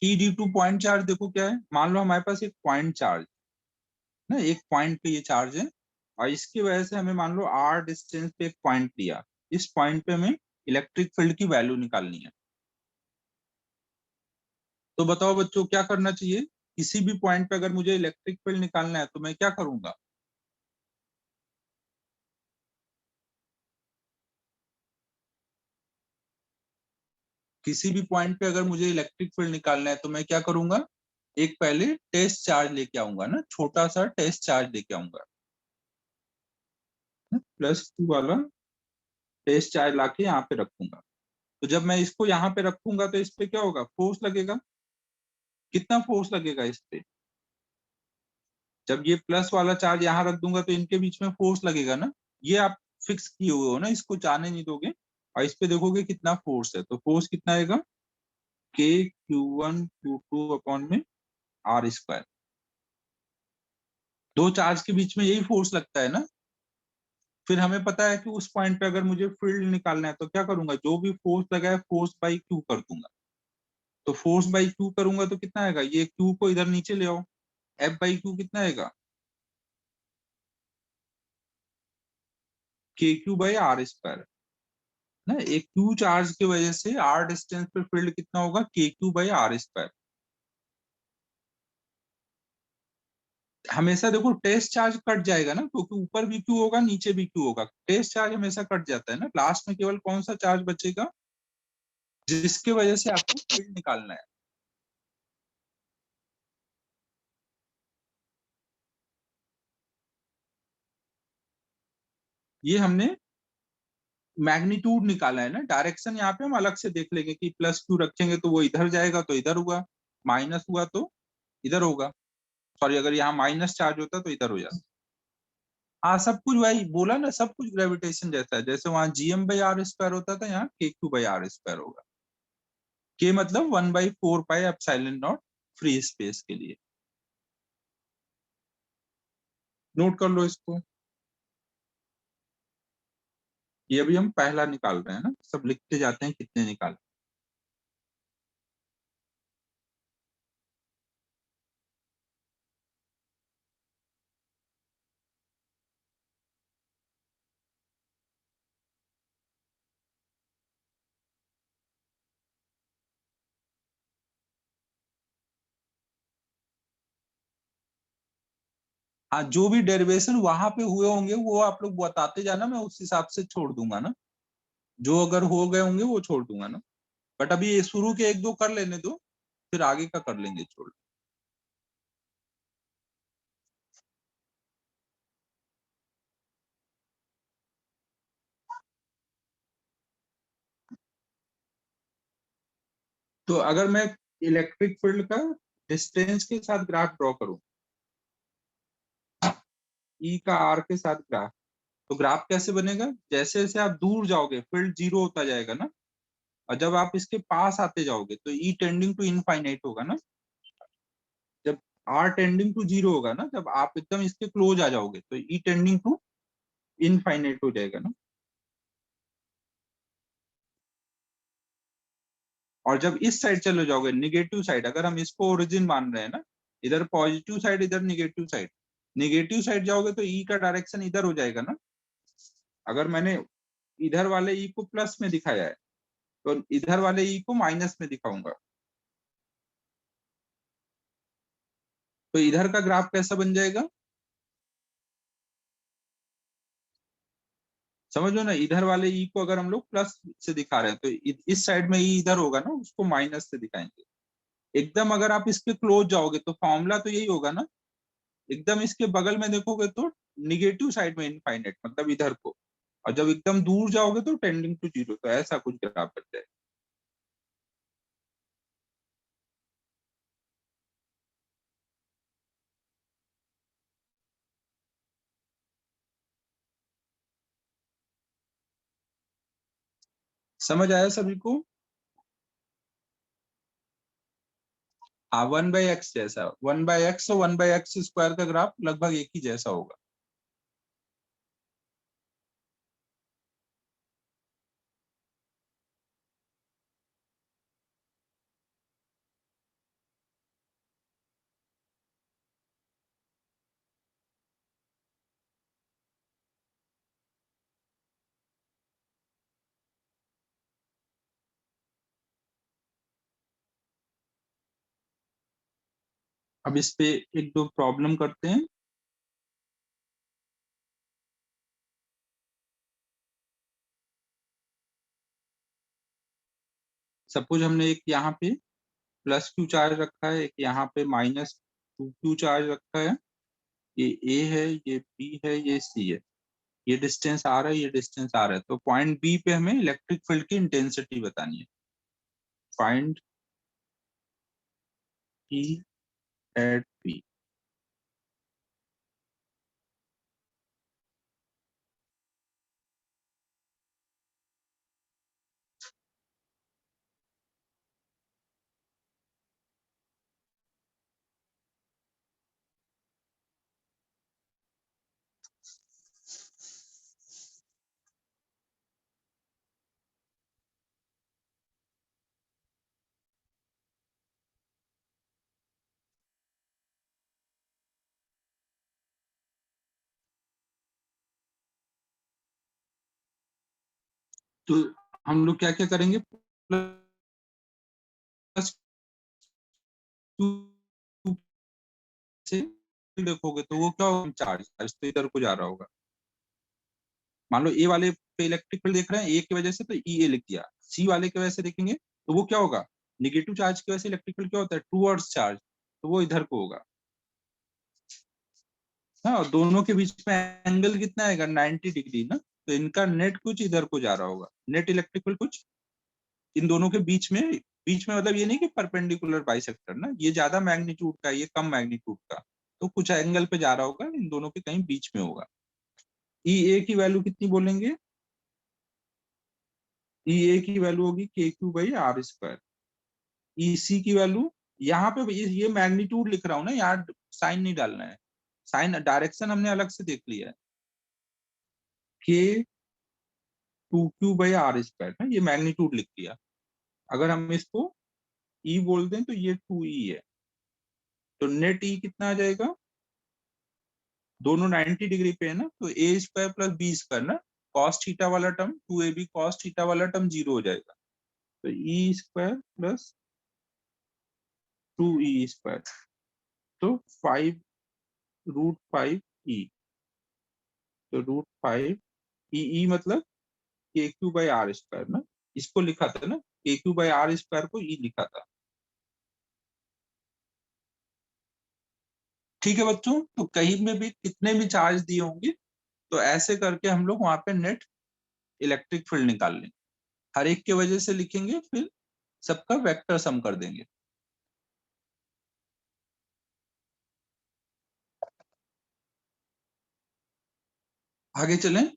T D to point charge देखो क्या है, मान लो हमारे पास एक पॉइंट चार्ज ना, एक पॉइंट पे ये चार्ज है, और इसकी वजह से हमें मान लो आर डिस्टेंस पे एक पॉइंट लिया, इस पॉइंट पे हमें इलेक्ट्रिक फील्ड की वैल्यू निकालनी है। तो बताओ बच्चों क्या करना चाहिए, किसी भी पॉइंट पे अगर मुझे इलेक्ट्रिक फील्ड निकालना है तो मैं क्या करूंगा? किसी भी पॉइंट पे अगर मुझे इलेक्ट्रिक फील्ड निकालना है तो मैं क्या करूंगा? एक पहले टेस्ट चार्ज लेके आऊंगा ना, छोटा सा टेस्ट चार्ज लेके आऊंगा, +2 वाला टेस्ट चार्ज लाके यहाँ पे रखूंगा। तो जब मैं इसको यहाँ पे रखूंगा तो इस पे क्या होगा, फोर्स लगेगा। कितना फोर्स लगेगा इस पे? जब ये प्लस वाला चार्ज यहाँ रख दूंगा तो इनके बीच में फोर्स लगेगा ना, ये आप फिक्स किए हुए हो ना, इसको जाने नहीं दोगे, और इस पे देखोगे कितना फोर्स है, तो फोर्स कितना आएगा, K Q1 Q2 अपॉन में R²। दो चार्ज के बीच में यही फोर्स लगता है ना। फिर हमें पता है कि उस पॉइंट पे अगर मुझे फील्ड निकालना है तो क्या करूंगा, जो भी फोर्स लगा है फोर्स बाई क्यू कर दूंगा। तो फोर्स बाई क्यू करूंगा तो कितना आएगा, ये क्यू को इधर नीचे ले आओ, F/Q कितना आएगा, KQ/R²। ना एक क्यू चार्ज की वजह से आर डिस्टेंस पे फील्ड कितना होगा, KQ/R²। हमेशा देखो टेस्ट चार्ज कट जाएगा ना, क्योंकि ऊपर भी क्यू होगा नीचे भी क्यू होगा, टेस्ट चार्ज हमेशा कट जाता है ना, लास्ट में केवल कौन सा चार्ज बचेगा, जिसके वजह से आपको फील्ड निकालना है। ये हमने मैग्नीट्यूड निकाला है ना, डायरेक्शन यहाँ पे हम अलग से देख लेंगे कि +Q रखेंगे तो वो इधर जाएगा तो इधर हुआ, माइनस हुआ तो इधर होगा, सॉरी अगर यहाँ माइनस चार्ज होता तो इधर हो जाता। हाँ सब कुछ वही बोला ना, सब कुछ ग्रेविटेशन जैसा है, जैसे वहां GM/R² होता था, यहाँ KQ/R² होगा। के मतलब 1/4πε0 फ्री स्पेस के लिए। नोट कर लो इसको। ये अभी हम पहला निकाल रहे हैं ना, सब लिखते जाते हैं कितने निकाल। हाँ जो भी डेरिवेशन वहां पे हुए होंगे वो आप लोग बताते जाना, मैं उस हिसाब से छोड़ दूंगा ना, जो अगर हो गए होंगे वो छोड़ दूंगा ना। बट अभी ये शुरू के एक दो कर लेने दो, फिर आगे का कर लेंगे छोड़। तो अगर मैं इलेक्ट्रिक फील्ड का डिस्टेंस के साथ ग्राफ ड्रॉ करूं, ई का आर के साथ ग्राफ, तो ग्राफ कैसे बनेगा, जैसे जैसे आप दूर जाओगे फील्ड जीरो होता जाएगा ना, और जब आप इसके पास आते जाओगे तो ई टेंडिंग टू इनफाइनाइट होगा ना। जब आर टेंडिंग टू जीरो होगा ना, जब आप एकदम इसके क्लोज आ जाओगे तो ई टेंडिंग टू इनफाइनाइट हो जाएगा ना। और जब इस साइड चले जाओगे निगेटिव साइड, अगर हम इसको ओरिजिन मान रहे हैं ना, इधर पॉजिटिव साइड इधर निगेटिव साइड, निगेटिव साइड जाओगे तो ई का डायरेक्शन इधर हो जाएगा ना। अगर मैंने इधर वाले ई को प्लस में दिखाया है तो इधर वाले ई को माइनस में दिखाऊंगा, तो इधर का ग्राफ कैसा बन जाएगा, समझो ना, इधर वाले ई को अगर हम लोग प्लस से दिखा रहे हैं तो इस साइड में ई इधर होगा ना, उसको माइनस से दिखाएंगे। एकदम अगर आप इसके क्लोज जाओगे तो फॉर्मूला तो यही होगा ना, एकदम इसके बगल में देखोगे तो निगेटिव साइड में इनफाइनाइट मतलब इधर को, और जब एकदम दूर जाओगे तो टेंडिंग टू जीरो, तो ऐसा कुछ ग्राफ बन जाए। समझ आया सभी को? हाँ 1/x जैसा, 1/x और 1/x² का ग्राफ लगभग एक ही जैसा होगा। अब इस पे एक दो प्रॉब्लम करते हैं। सपोज हमने एक यहाँ पे प्लस क्यू चार्ज रखा है, एक यहाँ पे माइनस टू क्यू चार्ज रखा है। ये ए है, ये बी है, ये सी है। ये डिस्टेंस आर है, ये डिस्टेंस आर है। तो पॉइंट बी पे हमें इलेक्ट्रिक फील्ड की इंटेंसिटी बतानी है। Find E at B. तो हम लोग क्या क्या करेंगे, प्लस टू से देखोगे तो वो क्या होगा, चार्ज चार्ज तो इधर को जा रहा होगा। मान लो ए वाले पे इलेक्ट्रिक फील्ड देख रहे हैं, ए की वजह से तो ई ए लिख दिया। सी वाले की वजह से देखेंगे तो वो क्या होगा, निगेटिव चार्ज की वजह से इलेक्ट्रिक फील्ड क्या होता है, टूवर्ड्स चार्ज, तो वो इधर को होगा। हाँ, और दोनों के बीच में एंगल कितना आएगा, 90 डिग्री ना। तो इनका नेट कुछ इधर को जा रहा होगा, नेट इलेक्ट्रिक फील्ड कुछ इन दोनों के बीच में मतलब ये नहीं कि परपेंडिकुलर बाइसेक्टर ना, ये ज्यादा मैग्नीट्यूड का, ये कम मैग्नीट्यूड का। तो कुछ एंगल पे जा रहा होगा, इन दोनों के कहीं बीच में होगा। ई ए की वैल्यू कितनी बोलेंगे, ई ए की वैल्यू होगी के क्यू बाई आर स्क्वायर। ई सी की वैल्यू, यहाँ पे ये मैग्नीट्यूड लिख रहा हूँ ना, यहाँ साइन नहीं डालना है। साइन डायरेक्शन हमने अलग से देख लिया है। K two Q by R square ना, ये मैग्नीट्यूड लिख दिया। अगर हम इसको ई बोल दें तो ये टू ई है। तो नेट ई कितना आ जाएगा, दोनों 90 डिग्री पे है ना, तो A square plus B square ना, कॉस थीटा वाला term, two A B cos theta वाला टर्म जीरो हो जाएगा। तो E square plus two E square, तो 5√5 ई। तो √5 ई मतलब के क्यू बाई आर स्क्वायर ना, इसको लिखा था ना, के क्यू बाई आर स्क्वायर को ई लिखा था। ठीक है बच्चों, तो कहीं में भी कितने भी चार्ज दिए होंगे तो ऐसे करके हम लोग वहां पे नेट इलेक्ट्रिक फील्ड निकाल लेंगे। हर एक के वजह से लिखेंगे, फिर सबका वेक्टर सम कर देंगे। आगे चलें।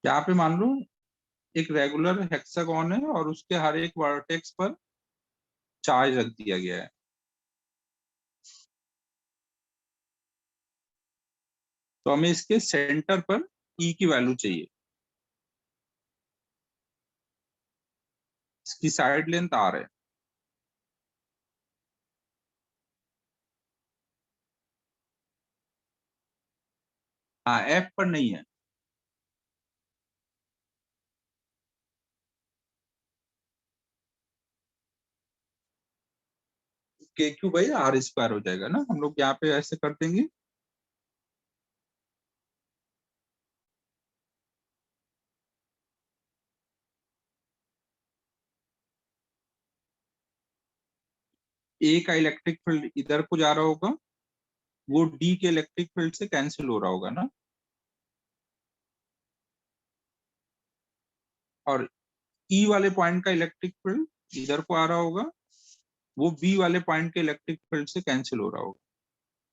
यहाँ पे मान लो एक रेगुलर हेक्सागोन है और उसके हर एक वर्टेक्स पर चार्ज रख दिया गया है। तो हमें इसके सेंटर पर ई की वैल्यू चाहिए। इसकी साइड लेंथ आर है। हाँ, एफ पर नहीं है। के क्यू बाई आर स्क्वायर हो जाएगा ना, हम लोग यहाँ पे ऐसे कर देंगे। ए का इलेक्ट्रिक फील्ड इधर को जा रहा होगा, वो डी के इलेक्ट्रिक फील्ड से कैंसिल हो रहा होगा ना। और ई वाले पॉइंट का इलेक्ट्रिक फील्ड इधर को आ रहा होगा, वो बी वाले पॉइंट के इलेक्ट्रिक फील्ड से कैंसिल हो रहा होगा।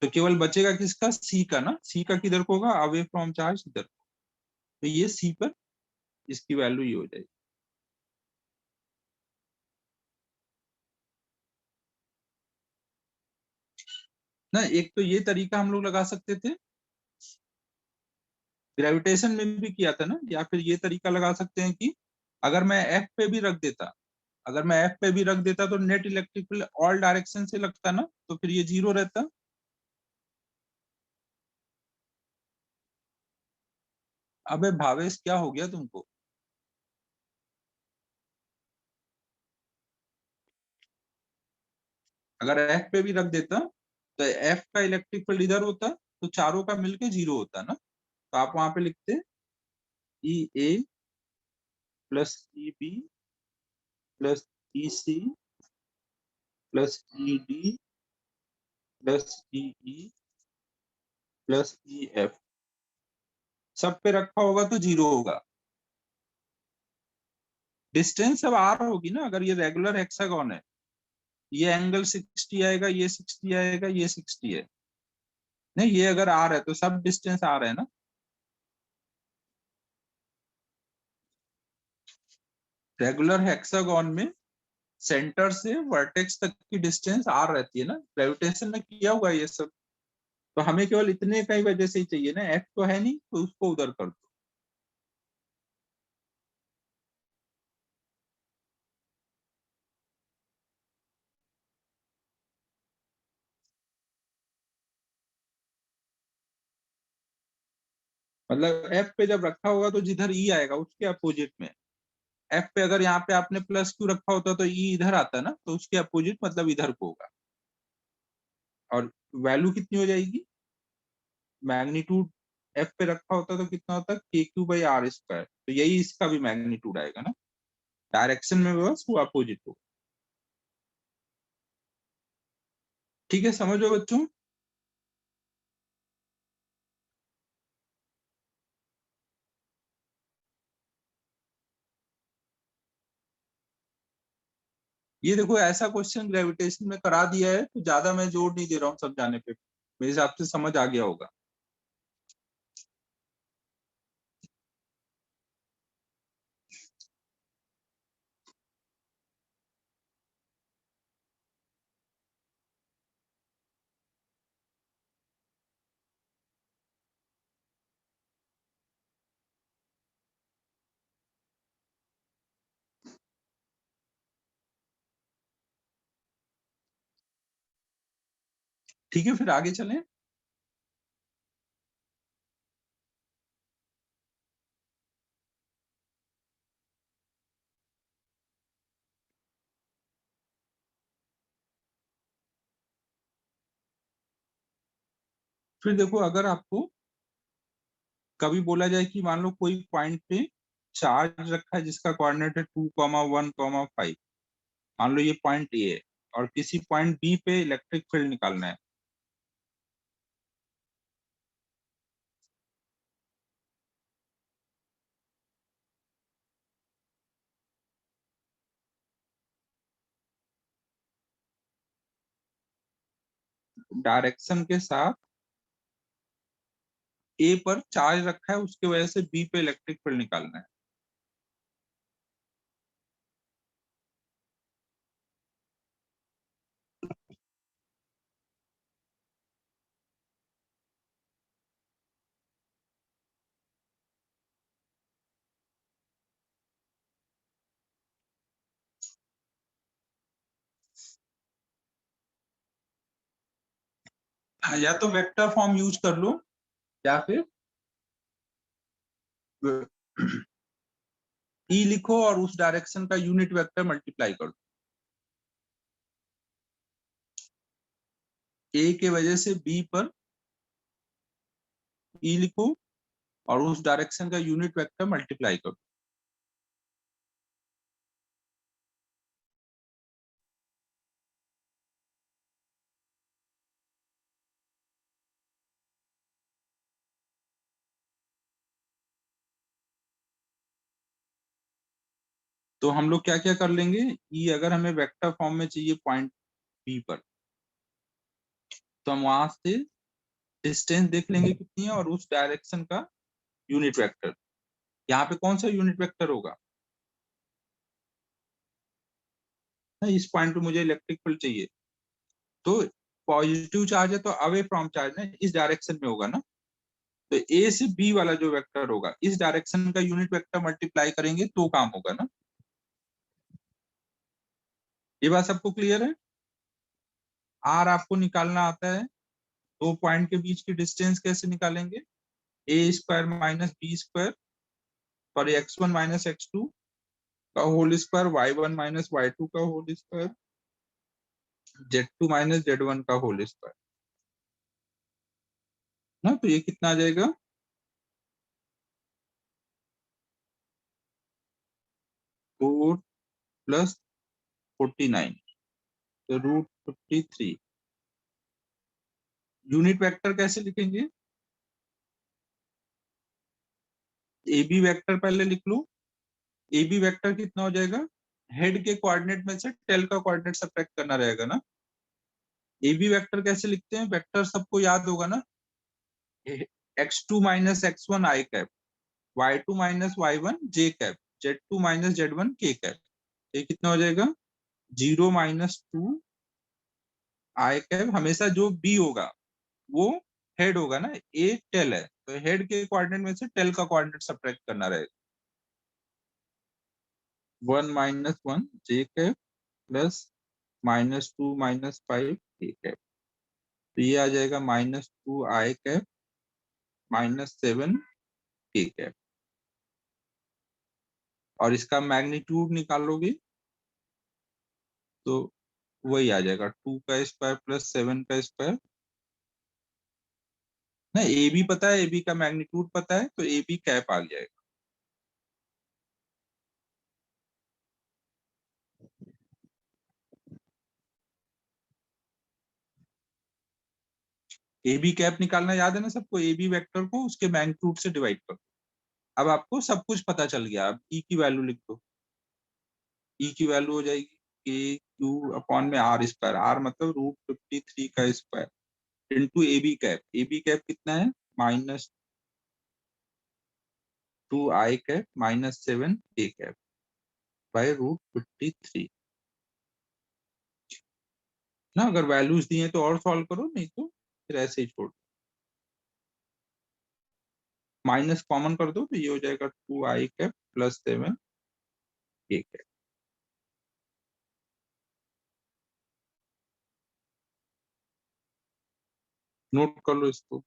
तो केवल बचेगा किसका, सी का ना। सी का किधर को होगा, अवे फ्रॉम चार्ज इधर। तो ये सी पर इसकी वैल्यू ये हो जाएगी। ना। एक तो ये तरीका हम लोग लगा सकते थे, ग्रेविटेशन में भी किया था ना, या फिर ये तरीका लगा सकते हैं कि अगर मैं एफ पे भी रख देता, अगर मैं एफ पे भी रख देता तो net electric field all direction से लगता ना, तो फिर ये 0 रहता। अबे भावेश क्या हो गया तुमको? अगर एफ पे भी रख देता तो एफ का इलेक्ट्रिक फील्ड इधर होता, तो चारों का मिलके 0 होता ना। तो आप वहां पे लिखते E A plus E B plus E C plus E D plus E E plus E F. सब पे रखा होगा तो 0 होगा। डिस्टेंस अब आर होगी ना, अगर ये रेगुलर हेक्सागोन है, ये एंगल 60 आएगा, ये 60 आएगा, ये 60 है। नहीं, ये अगर आर है तो सब डिस्टेंस आर है ना। रेगुलर हेक्सागोन में सेंटर से वर्टेक्स तक की डिस्टेंस आर रहती है ना, ग्रेविटेशन में किया हुआ ये सब। तो हमें केवल इतने का ही वजह से ही चाहिए ना, एफ तो है नहीं, तो उसको उधर कर दो। मतलब एफ पे जब रखा होगा तो जिधर ई आएगा उसके अपोजिट में। एफ पे अगर यहाँ पे आपने प्लस क्यू रखा होता तो ई इधर आता ना, तो उसके अपोजिट मतलब इधर को होगा। और वैल्यू कितनी हो जाएगी? मैग्नीट्यूड एफ पे रखा होता तो कितना होता, के क्यू बाई आर स्क्वायर, तो यही इसका भी मैग्नीट्यूड आएगा ना। डायरेक्शन में बस वो अपोजिट हो। ठीक है, समझो बच्चों। ये देखो, ऐसा क्वेश्चन ग्रेविटेशन में करा दिया है तो ज्यादा मैं जोर नहीं दे रहा हूँ समझाने पे, मेरे हिसाब से समझ आ गया होगा। ठीक है, फिर आगे चलें। फिर देखो, अगर आपको कभी बोला जाए कि मान लो कोई पॉइंट पे चार्ज रखा है जिसका कोऑर्डिनेट है 2,1,5, मान लो ये पॉइंट ए है, और किसी पॉइंट बी पे इलेक्ट्रिक फील्ड निकालना है। डायरेक्शन के साथ ए पर चार्ज रखा है, उसकी वजह से बी पे इलेक्ट्रिक फील्ड निकालना है। हाँ, या तो वेक्टर फॉर्म यूज कर लो, या फिर ई लिखो और उस डायरेक्शन का यूनिट वेक्टर मल्टीप्लाई कर दो। ए के वजह से बी पर ई लिखो और उस डायरेक्शन का यूनिट वेक्टर मल्टीप्लाई करो। तो हम लोग क्या क्या कर लेंगे, ई अगर हमें वेक्टर फॉर्म में चाहिए पॉइंट बी पर, तो हम वहां से डिस्टेंस देख लेंगे कितनी है और उस डायरेक्शन का यूनिट वेक्टर। यहाँ पे कौन सा यूनिट वेक्टर होगा? इस पॉइंट पे मुझे इलेक्ट्रिक फील्ड चाहिए, तो पॉजिटिव चार्ज है तो अवे फ्रॉम चार्ज ना इस डायरेक्शन में होगा ना, तो ए से बी वाला जो वेक्टर होगा इस डायरेक्शन का यूनिट वेक्टर मल्टीप्लाई करेंगे तो काम होगा ना। ये बात सबको क्लियर है? आर आपको निकालना आता है, दो पॉइंट के बीच की डिस्टेंस कैसे निकालेंगे, A square minus B square पर X one minus X two का whole square, Y one minus Y two का whole square, Z two minus Z one का होल स्क्वायर ना। तो ये कितना आ जाएगा, 4 प्लस 49 तो √53। यूनिट वेक्टर कैसे लिखेंगे, ए बी वेक्टर पहले लिख लो। ए बी वेक्टर कितना हो जाएगा, हेड के कोऑर्डिनेट में से टेल का कोऑर्डिनेट सब्ट्रैक्ट करना रहेगा ना। ए बी वेक्टर कैसे लिखते हैं, वेक्टर सबको याद होगा ना, x2 माइनस x1 आई कैप, y2 माइनस y1 जे कैप, z2 माइनस z1 के कैप। ये कितना हो जाएगा, 0 - 2 आई कैप। हमेशा जो बी होगा वो हेड होगा ना, ए टेल है तो हेड के कोऑर्डिनेट में से टेल का कोऑर्डिनेट सब्ट्रैक्ट करना रहेगा। 1 - 1 जे कैप प्लस -2 - 5 के कैप, तो ये आ जाएगा -2 आई कैप -7 के कैप। और इसका मैग्नीट्यूड निकालोगे तो वही आ जाएगा 2 का स्क्वायर प्लस 7 का स्क्वायर ना। ए बी पता है, ए बी का मैग्नीट्यूड पता है तो ए बी कैप आ जाएगा। ए बी कैप निकालना याद है ना सबको, ए बी वेक्टर को उसके मैग्नीट्यूड से डिवाइड करो। अब आपको सब कुछ पता चल गया, अब ई की वैल्यू लिख दो। ई की वैल्यू हो जाएगी के क्यू अपॉन में आर स्क्वायर, आर मतलब √53 का square into A B cap. A B cap कितना है, -2 I cap -7 A cap by √53 ना। अगर वैल्यूज दी हैं तो और सॉल्व करो, नहीं तो फिर ऐसे ही छोड़, माइनस कॉमन कर दो तो ये हो जाएगा 2 I cap plus 7 A cap. Note कर लो इसको।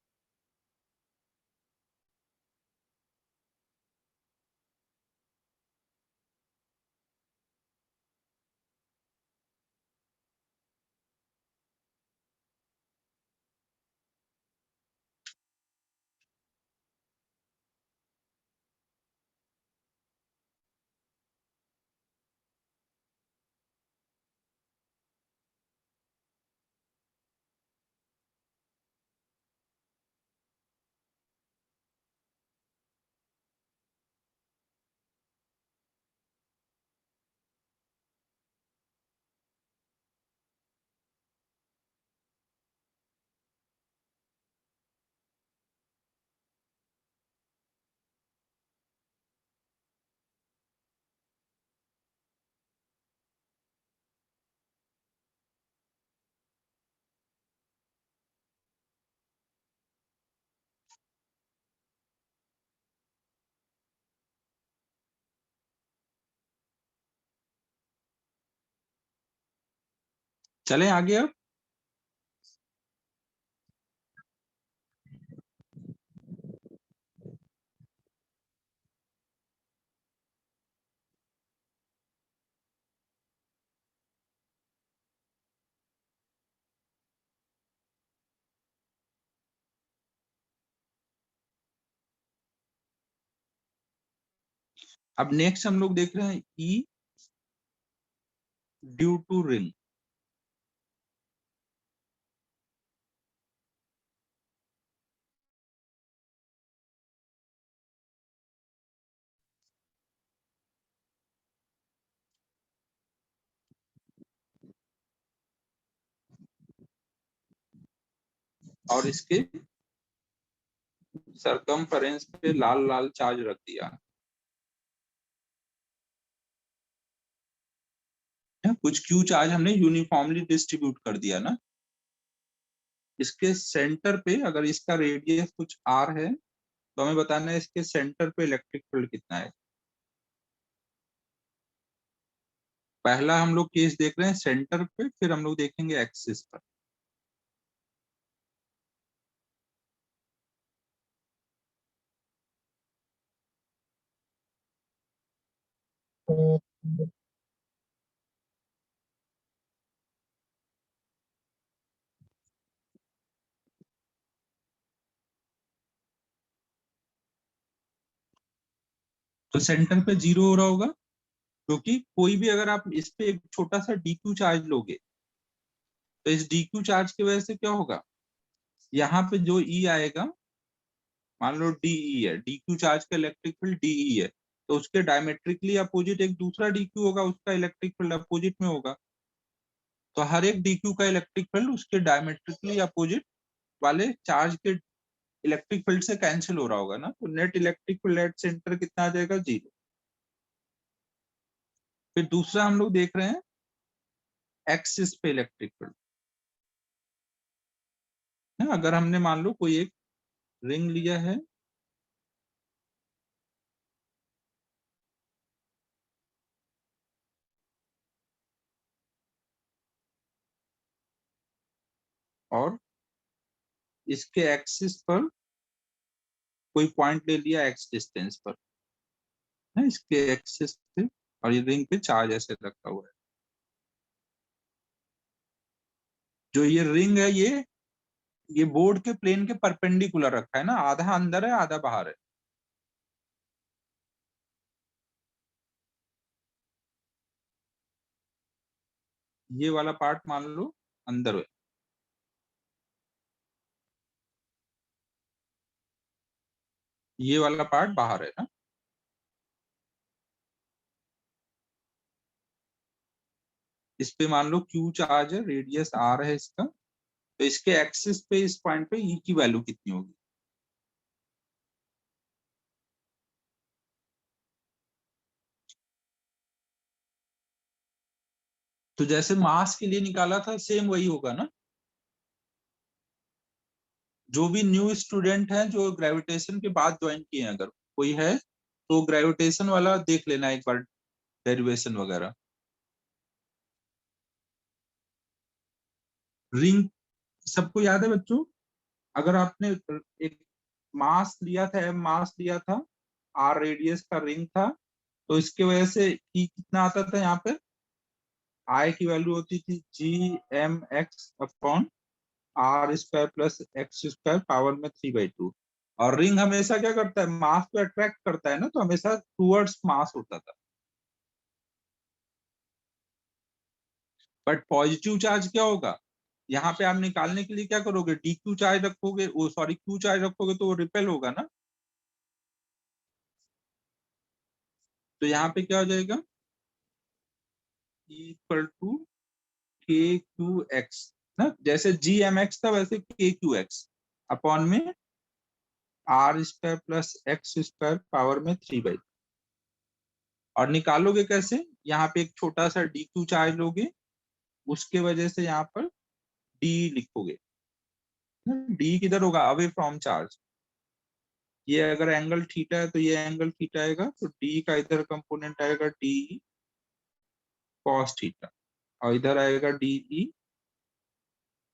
चले आगे। अब नेक्स्ट हम लोग देख रहे हैं ई ड्यू टू रिंग। और इसके सरकमफेरेंस पे लाल लाल चार्ज रख दिया, कुछ क्यू चार्ज हमने यूनिफॉर्मली डिस्ट्रीब्यूट कर दिया ना। इसके सेंटर पे अगर इसका रेडियस कुछ r है तो हमें बताना है इसके सेंटर पे इलेक्ट्रिक फील्ड कितना है। पहला हम लोग केस देख रहे हैं सेंटर पे, फिर हम लोग देखेंगे एक्सिस पर। तो सेंटर पे 0 हो रहा होगा, क्योंकि कोई भी अगर आप इस पे एक छोटा सा dq चार्ज लोगे तो इस dq चार्ज की वजह से क्या होगा, यहाँ पे जो E आएगा, मान लो DE है, dq चार्ज का इलेक्ट्रिक फील्ड DE है, तो उसके डायमेट्रिकली अपोजिट एक दूसरा dq होगा, उसका इलेक्ट्रिक फील्ड अपोजिट में होगा। तो हर एक dq का इलेक्ट्रिक फील्ड उसके डायमेट्रिकली अपोजिट वाले चार्ज के इलेक्ट्रिक फील्ड से कैंसिल हो रहा होगा ना, तो net electric field at centre कितना आ जाएगा, 0। फिर दूसरा हम लोग देख रहे हैं एक्सिस पे इलेक्ट्रिक फील्ड। अगर हमने मान लो कोई एक रिंग लिया है, और इसके एक्सिस पर कोई पॉइंट ले लिया एक्स डिस्टेंस पर है, इसके एक्सिस पे, और ये रिंग पे चार्ज ऐसे रखा हुआ है। जो ये रिंग है ये बोर्ड के प्लेन के परपेंडिकुलर रखा है ना, आधा अंदर है आधा बाहर है। ये वाला पार्ट मान लो अंदर है, ये वाला पार्ट बाहर है ना। इस पे मान लो क्यू चार्ज है, रेडियस आर है इसका, तो इसके एक्सिस पे इस पॉइंट पे ई की वैल्यू कितनी होगी। तो जैसे मास के लिए निकाला था सेम वही होगा ना। जो भी न्यू स्टूडेंट हैं जो ग्रेविटेशन के बाद ज्वाइन किए हैं, अगर कोई है तो ग्रेविटेशन वाला देख लेना एक बार, डेरिवेशन वगैरह। रिंग सबको याद है बच्चों, अगर आपने एक मास लिया था, एम मास लिया था, आर रेडियस का रिंग था, तो इसके वजह से ई कितना आता था, यहाँ पे आई की वैल्यू होती थी Gmx/, R square plus X square power में 3/2। और रिंग हमेशा क्या करता है, मास को अट्रैक्ट करता है ना, तो हमेशा टूवर्ड्स मास होता था। बट पॉजिटिव चार्ज क्या होगा, यहाँ पे आप निकालने के लिए क्या करोगे, डी क्यू चार्ज रखोगे, वो सॉरी क्यू चार्ज रखोगे तो वो रिपेल होगा ना। तो यहाँ पे क्या हो जाएगा, equal to K Q X ना, जैसे जी एम एक्स था वैसे के क्यू एक्स अपॉन में R square plus X square power में 3/2। और निकालोगे कैसे, यहाँ पे एक छोटा सा डी क्यू चार्ज लोगे, उसके वजह से यहाँ पर डी लिखोगे। डी किधर होगा, अवे फ्रॉम चार्ज। ये अगर एंगल थीटा है तो ये एंगल थीटा आएगा, तो डी का इधर कंपोनेंट आएगा डी कॉस थीटा, और इधर आएगा डी ई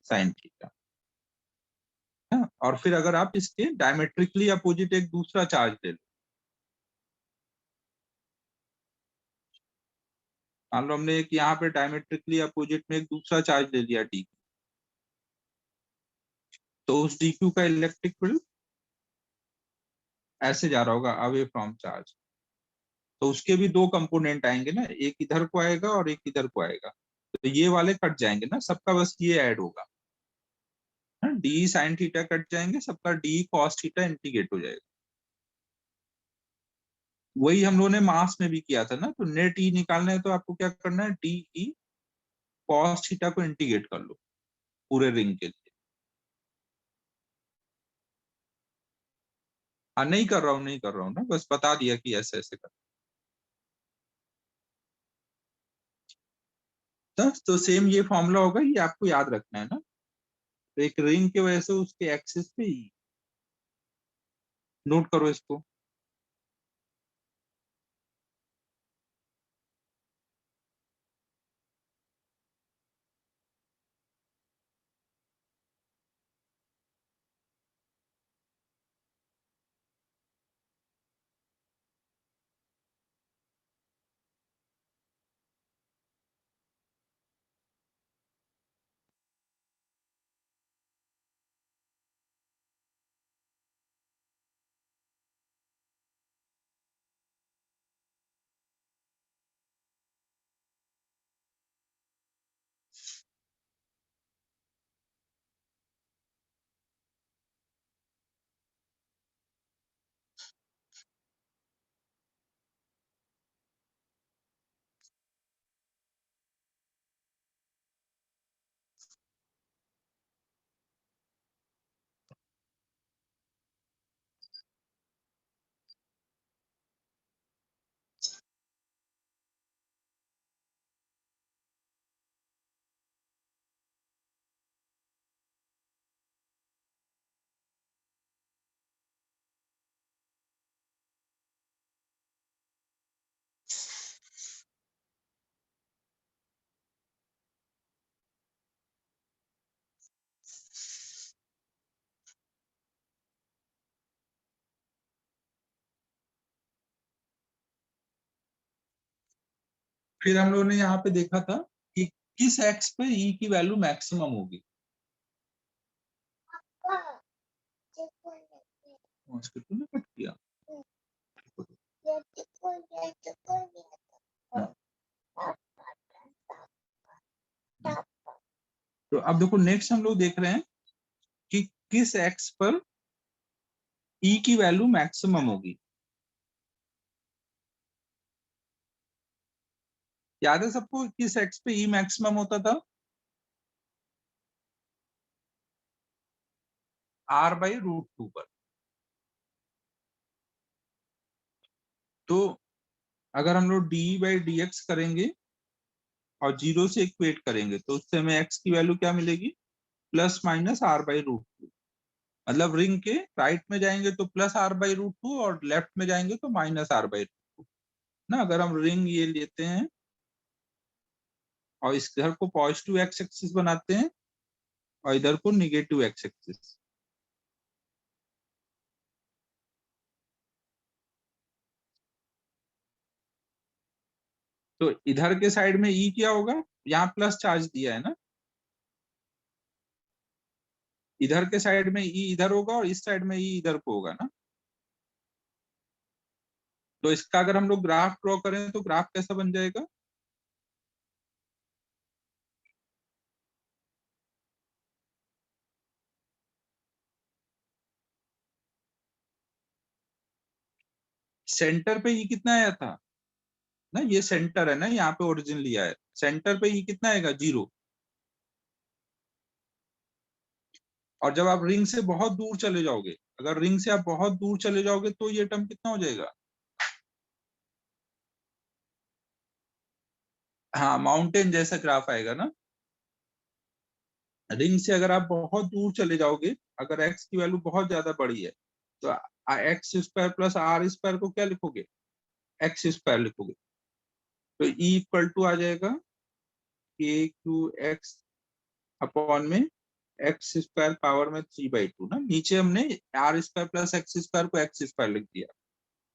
साइन थीटा। और फिर अगर आप इसके डायमेट्रिकली अपोजिट एक दूसरा चार्ज ले लो, मान लो हमने एक यहाँ पे डायमेट्रिकली अपोजिट में एक दूसरा चार्ज ले लिया डी, तो उस डी क्यू का इलेक्ट्रिक फील्ड ऐसे जा रहा होगा अवे फ्रॉम चार्ज। तो उसके भी दो कंपोनेंट आएंगे ना, एक इधर को आएगा और एक इधर को आएगा, तो ये वाले कट जाएंगे ना, सबका बस ये ऐड होगा, डी साइन थीटा कट जाएंगे, सबका डी कॉस थीटा इंटीग्रेट हो जाएगा। वही हम लोगों ने मास में भी किया था ना, तो नेट ई निकालना है तो आपको क्या करना है, डी ई कॉस थीटा को इंटीग्रेट कर लो पूरे रिंग के लिए। हाँ नहीं कर रहा हूँ ना, बस बता दिया कि ऐसे ऐसे कर। तो सेम ये फॉर्मूला होगा, ये आपको याद रखना है ना। तो एक रिंग की वजह से उसके एक्सिस पे ई, नोट करो इसको। फिर हम लोगों ने यहाँ पे देखा था कि किस एक्स पे ई की वैल्यू मैक्सिमम होगी। उसको तूने कट किया। तो अब देखो नेक्स्ट हम लोग देख रहे हैं कि किस एक्स पर ई की वैल्यू मैक्सिमम होगी। याद है सबको किस एक्स पे ई मैक्सिमम होता था? r/√2 पर। तो अगर हम लोग d/dx करेंगे और जीरो से इक्वेट करेंगे तो उससे हमें x की वैल्यू क्या मिलेगी? +/r/√2। मतलब रिंग के राइट में जाएंगे तो +r/√2 और लेफ्ट में जाएंगे तो -r/√2 ना। अगर हम रिंग ये लेते हैं और इस घर को पॉजिटिव एक्स एक्सिस बनाते हैं और इधर को निगेटिव एक्स एक्सिस, तो इधर के साइड में ई क्या होगा? यहाँ प्लस चार्ज दिया है ना, इधर के साइड में ई इधर होगा और इस साइड में ई इधर को होगा ना। तो इसका अगर हम लोग ग्राफ ड्रॉ करें तो ग्राफ कैसा बन जाएगा? सेंटर पे ई कितना आया था ना, ये सेंटर है ना, यहाँ पे ओरिजिन लिया है, सेंटर पे ई कितना आएगा? 0। और जब आप रिंग से बहुत दूर चले जाओगे, अगर रिंग से आप बहुत दूर चले जाओगे तो ये टर्म कितना हो जाएगा? हाँ, माउंटेन जैसा ग्राफ आएगा ना। रिंग से अगर आप बहुत दूर चले जाओगे, अगर एक्स की वैल्यू बहुत ज्यादा बड़ी है तो x² + r² को क्या लिखोगे? x² लिखोगे। तो E = आ जाएगा KQX/में x² ना, नीचे हमने r² + x² को x² लिख दिया,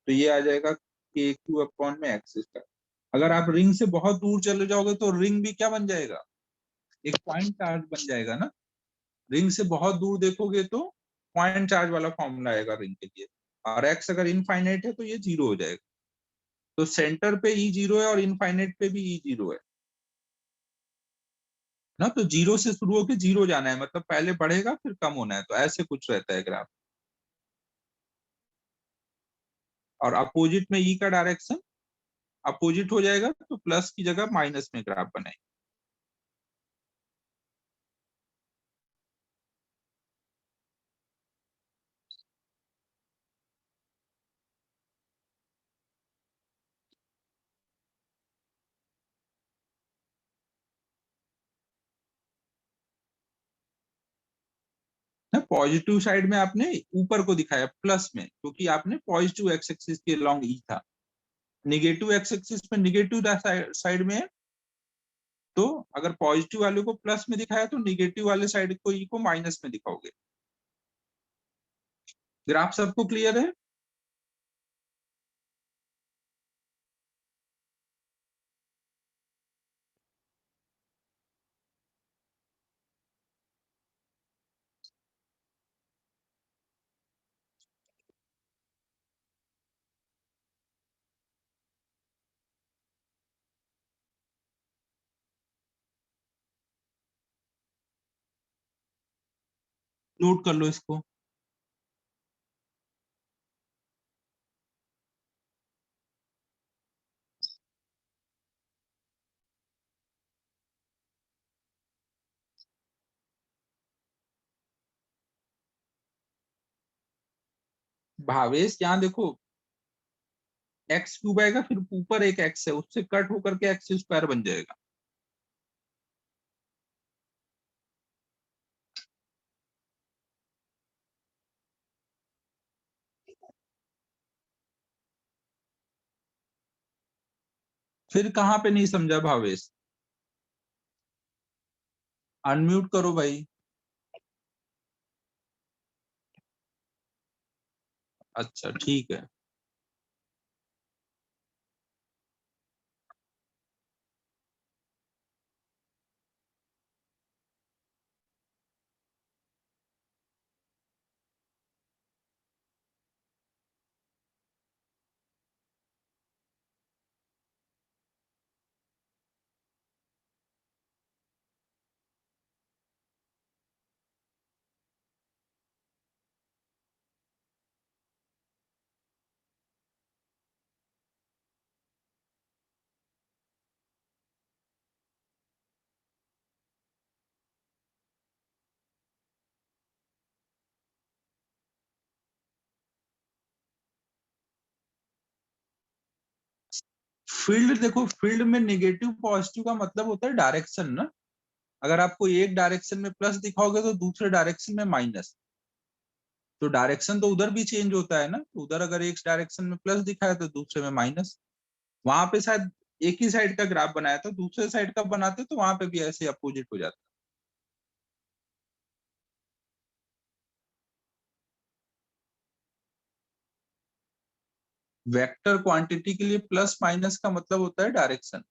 तो ये आ जाएगा KQ/में x²। अगर आप रिंग से बहुत दूर चले जाओगे तो रिंग भी क्या बन जाएगा? एक पॉइंट चार्ज बन जाएगा ना। रिंग से बहुत दूर देखोगे तो पॉइंट चार्ज वाला फॉर्मूला आएगा रिंग के लिए, और एक्स अगर इनफाइनाइट है तो ये 0 हो जाएगा। तो सेंटर पे ई 0 है और इनफाइनाइट पे भी ई 0 है ना। तो 0 से शुरू होकर 0 जाना है, मतलब पहले बढ़ेगा फिर कम होना है, तो ऐसे कुछ रहता है ग्राफ। और अपोजिट में ई का डायरेक्शन अपोजिट हो जाएगा तो प्लस की जगह माइनस में ग्राफ बनाएंगे। पॉजिटिव साइड में आपने ऊपर को दिखाया प्लस में, क्योंकि आपने पॉजिटिव एक्स एक्सिस के लॉन्ग ई था। निगेटिव एक्स एक्सिस पे निगेटिव साइड में है, तो अगर पॉजिटिव वाले को प्लस में दिखाया तो निगेटिव वाले साइड को ई को माइनस में दिखाओगे। ग्राफ सबको क्लियर है? नोट कर लो इसको। भावेश यहाँ देखो, एक्स क्यूब आएगा, फिर ऊपर एक एक्स है, उससे कट होकर के एक्स स्क्वायर बन जाएगा। फिर कहाँ पे नहीं समझा भावेश? अनम्यूट करो भाई। अच्छा ठीक है। फील्ड देखो, फील्ड में निगेटिव पॉजिटिव का मतलब होता है डायरेक्शन ना। अगर आपको एक डायरेक्शन में प्लस दिखाओगे तो दूसरे डायरेक्शन में माइनस, तो डायरेक्शन तो उधर भी चेंज होता है ना। तो उधर अगर एक डायरेक्शन में प्लस दिखाया तो दूसरे में माइनस। वहां पे शायद एक ही साइड का ग्राफ बनाया था, दूसरे साइड का बनाते तो वहां पे भी ऐसे अपोजिट हो जाता। वेक्टर क्वांटिटी के लिए प्लस माइनस का मतलब होता है डायरेक्शन।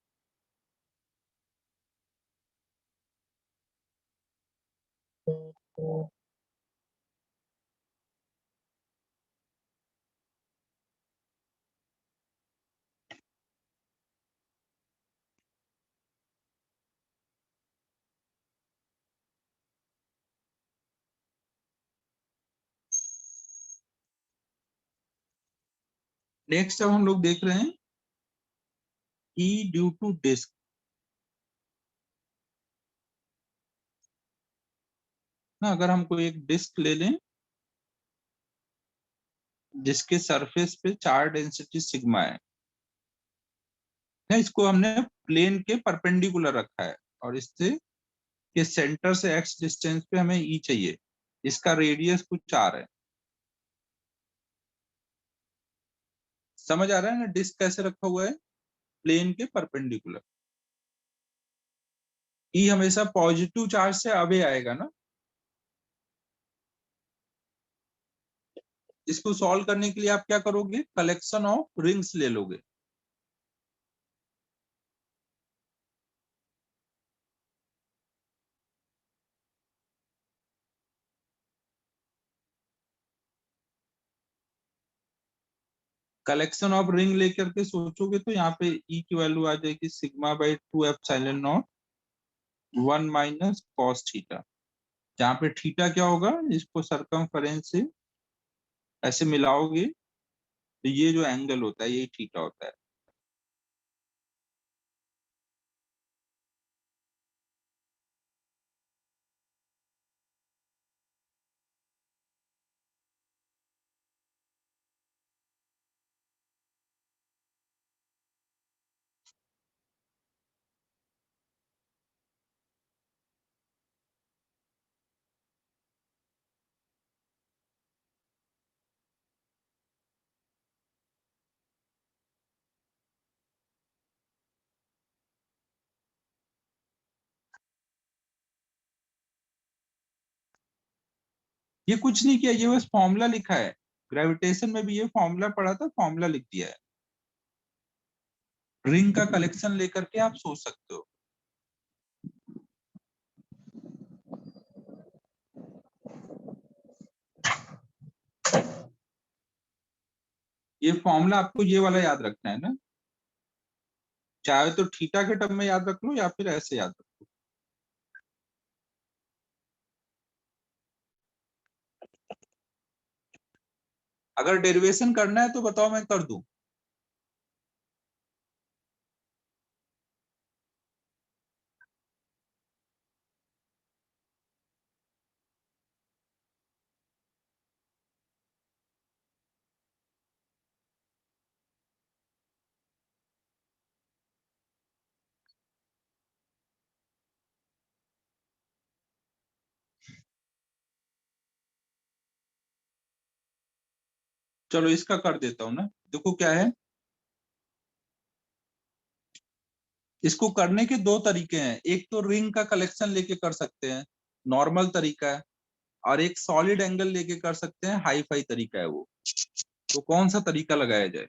नेक्स्ट अब हम लोग देख रहे हैं ई ड्यू टू डिस्क ना। अगर हम कोई एक डिस्क ले लें जिसके सरफेस पे चार डेंसिटी सिग्मा है ना, इसको हमने प्लेन के परपेंडिकुलर रखा है, और इससे के सेंटर से एक्स डिस्टेंस पे हमें ई चाहिए। इसका रेडियस कुछ आर है। समझ आ रहा है ना डिस्क कैसे रखा हुआ है? प्लेन के परपेंडिकुलर। ई हमेशा पॉजिटिव चार्ज से अवे आएगा ना। इसको सॉल्व करने के लिए आप क्या करोगे? कलेक्शन ऑफ रिंग्स ले लोगे। कलेक्शन ऑफ रिंग लेकर के सोचोगे तो यहाँ पे ई की वैल्यू आ जाएगी sigma by 2 epsilon naught 1 - cos theta. जहाँ पे थीटा क्या होगा, इसको सरकमफेरेंस से ऐसे मिलाओगे तो ये जो एंगल होता है यही थीटा होता है। ये कुछ नहीं किया, ये बस फॉर्मूला लिखा है। ग्रेविटेशन में भी ये फॉर्मूला पढ़ा था, फॉर्मूला लिख दिया है। रिंग का कलेक्शन लेकर के आप सोच सकते हो। ये फॉर्मूला आपको ये वाला याद रखना है ना, चाहे तो थीटा के टर्म में याद रख लो या फिर ऐसे याद रख लो। अगर डेरिवेशन करना है तो बताओ, मैं कर दूं। चलो इसका कर देता हूं ना। देखो क्या है, इसको करने के दो तरीके हैं। एक तो रिंग का कलेक्शन लेके कर सकते हैं, नॉर्मल तरीका है। और एक सॉलिड एंगल लेके कर सकते हैं, हाई फाई तरीका है वो। तो कौन सा तरीका लगाया जाए?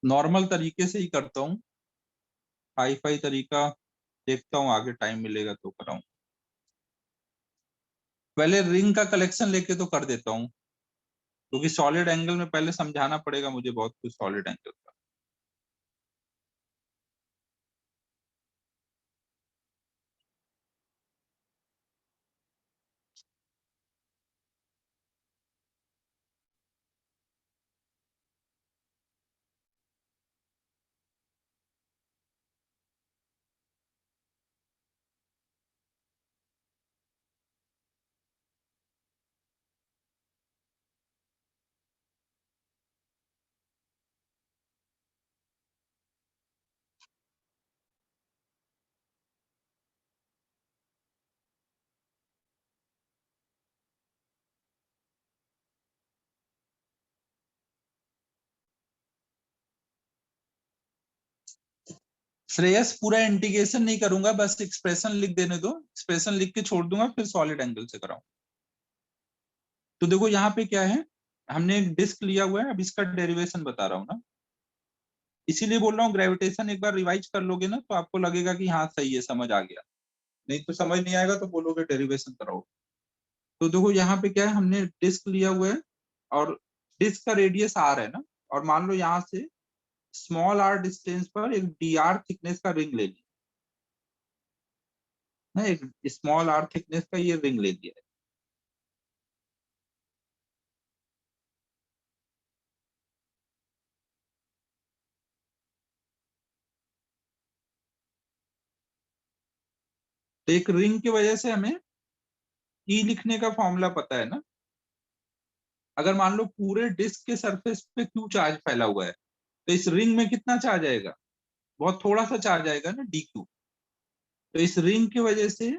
नॉर्मल तरीके से ही करता हूँ, हाई फाई तरीका देखता हूँ आगे टाइम मिलेगा तो कराऊं। पहले रिंग का कलेक्शन लेके तो कर देता हूँ, क्योंकि सॉलिड एंगल में पहले समझाना पड़ेगा मुझे बहुत कुछ सॉलिड एंगल का। श्रेयस, पूरा इंटीग्रेशन नहीं करूंगा, बस एक्सप्रेशन लिख देने दो, एक्सप्रेशन लिख के छोड़ दूंगा, फिर सॉलिड एंगल से कराऊं। तो देखो यहाँ पे क्या है, हमने एक डिस्क लिया हुआ है, अब इसका डेरिवेशन बता रहा हूँ ना। इसीलिए बोल रहा हूँ ग्रेविटेशन एक बार रिवाइज कर लोगे ना तो आपको लगेगा कि हाँ सही है, समझ आ गया। नहीं तो समझ नहीं आएगा तो बोलोगे डेरिवेशन कराओ। तो देखो यहाँ पे क्या है, हमने डिस्क लिया हुआ है और डिस्क का रेडियस आर है ना। और मान लो यहाँ से स्मॉल आर डिस्टेंस पर एक डी आर थिकनेस का रिंग ले लिया है, एक स्मॉल आर थिकनेस का ये रिंग ले लिया है। तो एक रिंग की वजह से हमें ई लिखने का फॉर्मूला पता है ना। अगर मान लो पूरे डिस्क के सरफेस पे क्यू चार्ज फैला हुआ है, तो इस रिंग में कितना चार्ज आएगा? बहुत थोड़ा सा चार्ज आएगा ना, डी क्यू। तो इस रिंग की वजह से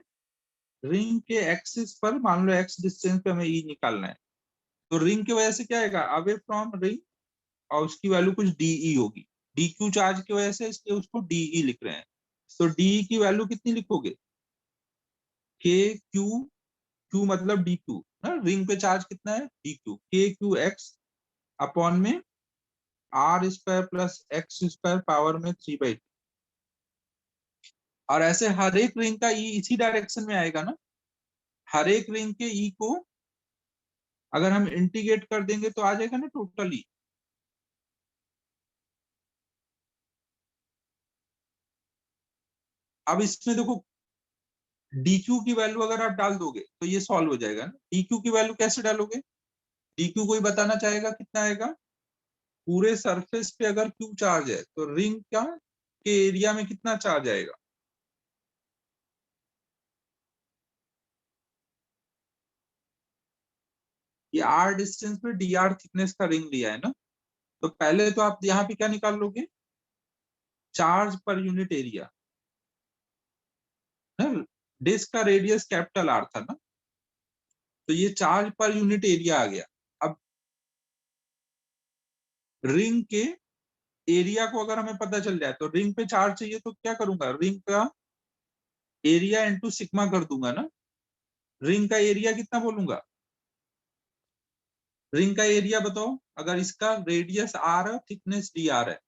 रिंग के एक्सिस पर मान लो एक्स डिस्टेंस पे हमें ई निकालना है। तो रिंग की वजह से क्या आएगा, अवे फ्रॉम रिंग, और उसकी वैल्यू कुछ डीई होगी। डी क्यू चार्ज की वजह से इसलिए उसको डीई लिख रहे हैं। तो डीई की वैल्यू कितनी लिखोगे? के क्यू, क्यू मतलब डी क्यू ना, रिंग पे चार्ज कितना है, D Q, K Q X upon में R square plus X square power में 3/2। और ऐसे हर एक रिंग का ई इसी डायरेक्शन में आएगा ना। हर एक रिंग के ई को अगर हम इंटीग्रेट कर देंगे तो आ जाएगा ना टोटली। अब इसमें देखो, डीक्यू की वैल्यू अगर आप डाल दोगे तो ये सॉल्व हो जाएगा ना। डीक्यू की वैल्यू कैसे डालोगे? डीक्यू कोई बताना चाहेगा कितना आएगा? पूरे सरफेस पे अगर क्यू चार्ज है तो रिंग का के एरिया में कितना चार्ज आएगा? ये आर डिस्टेंस पे डी आर थिकनेस का रिंग लिया है ना। तो पहले तो आप यहाँ पे क्या निकाल लोगे, चार्ज पर यूनिट एरिया ना। डिस्क का रेडियस कैपिटल आर था ना, तो ये चार्ज पर यूनिट एरिया आ गया। अब रिंग के एरिया को अगर हमें पता चल जाए तो रिंग पे चार्ज चाहिए तो क्या करूंगा, रिंग का एरिया इंटू सिग्मा कर दूंगा ना, रिंग का एरिया कितना बोलूंगा, रिंग का एरिया बताओ, अगर इसका रेडियस आर है, थिकनेस डी आर है,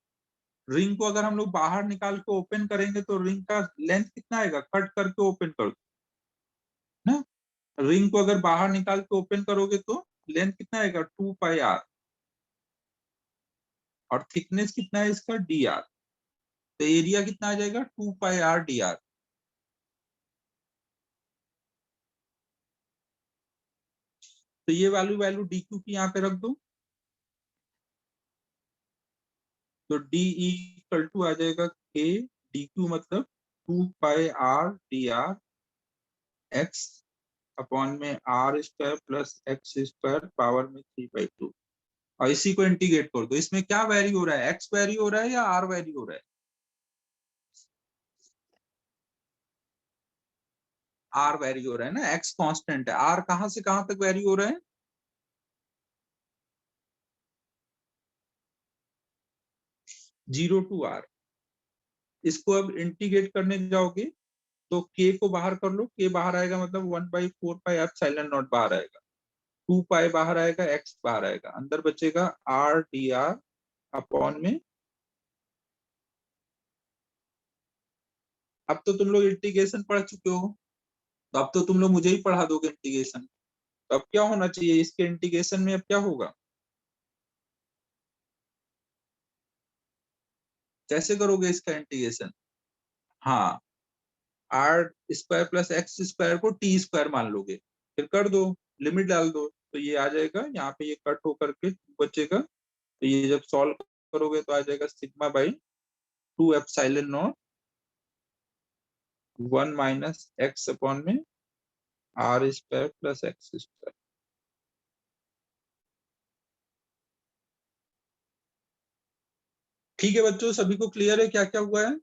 रिंग को अगर हम लोग बाहर निकाल के ओपन करेंगे तो रिंग का लेंथ कितना आएगा, कट करके ओपन कर दो ना, रिंग को अगर बाहर निकाल के ओपन करोगे तो लेंथ कितना आएगा 2 पाई आर, और थिकनेस कितना है इसका डी आर, तो एरिया कितना आ जाएगा 2 पाई आर डी आर। तो ये वैल्यू वैल्यू डी क्यू की यहाँ पे रख दो, तो डी इक्वल टू आ जाएगा के डी क्यू मतलब 2 pi R D R X upon में R square plus X square power में 3/2, और इसी को इंटीग्रेट कर दो। इसमें क्या वेरी हो रहा है, एक्स वेरी हो रहा है या आर वेरी हो रहा है, आर वेरी हो रहा है ना, एक्स कांस्टेंट है, आर कहां से कहां तक वेरी हो रहा है, 0 to r। इसको अब इंटीग्रेट करने जाओगे तो के को बाहर कर लो, के बाहर आएगा मतलब 1/4 पाई एप्सिलॉन नॉट बाहर आएगा, 2 पाई बाहर आएगा, एक्स बाहर आएगा, अंदर बचेगा आर डी आर अपॉन में। अब तो तुम लोग इंटीग्रेशन पढ़ चुके हो, तो अब तो तुम लोग मुझे ही पढ़ा दोगे इंटीग्रेशन, तो अब क्या होना चाहिए इसके इंटीग्रेशन में, अब क्या होगा, कैसे करोगे इसका इंटीग्रेशन, हाँ R square plus X square को टी स्क्वायर मान लोगे, फिर कर दो, लिमिट डाल दो, तो ये आ जाएगा यहाँ पे, ये कट होकर के बचेगा, तो ये जब सॉल्व करोगे तो आ जाएगा sigma by 2 epsilon naught 1 - X upon में R square plus X square. ठीक है बच्चों, सभी को क्लियर है क्या क्या हुआ है।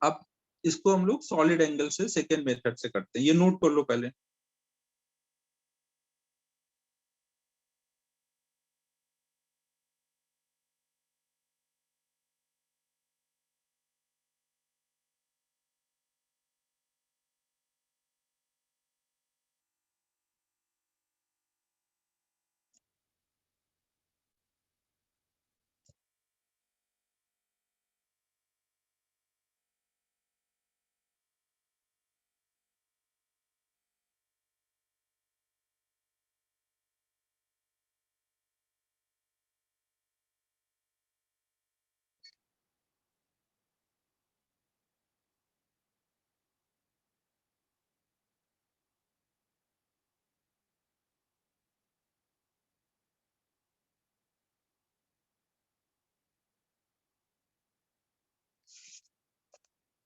अब इसको हम लोग सॉलिड एंगल से सेकेंड मेथड से करते हैं, ये नोट कर लो पहले।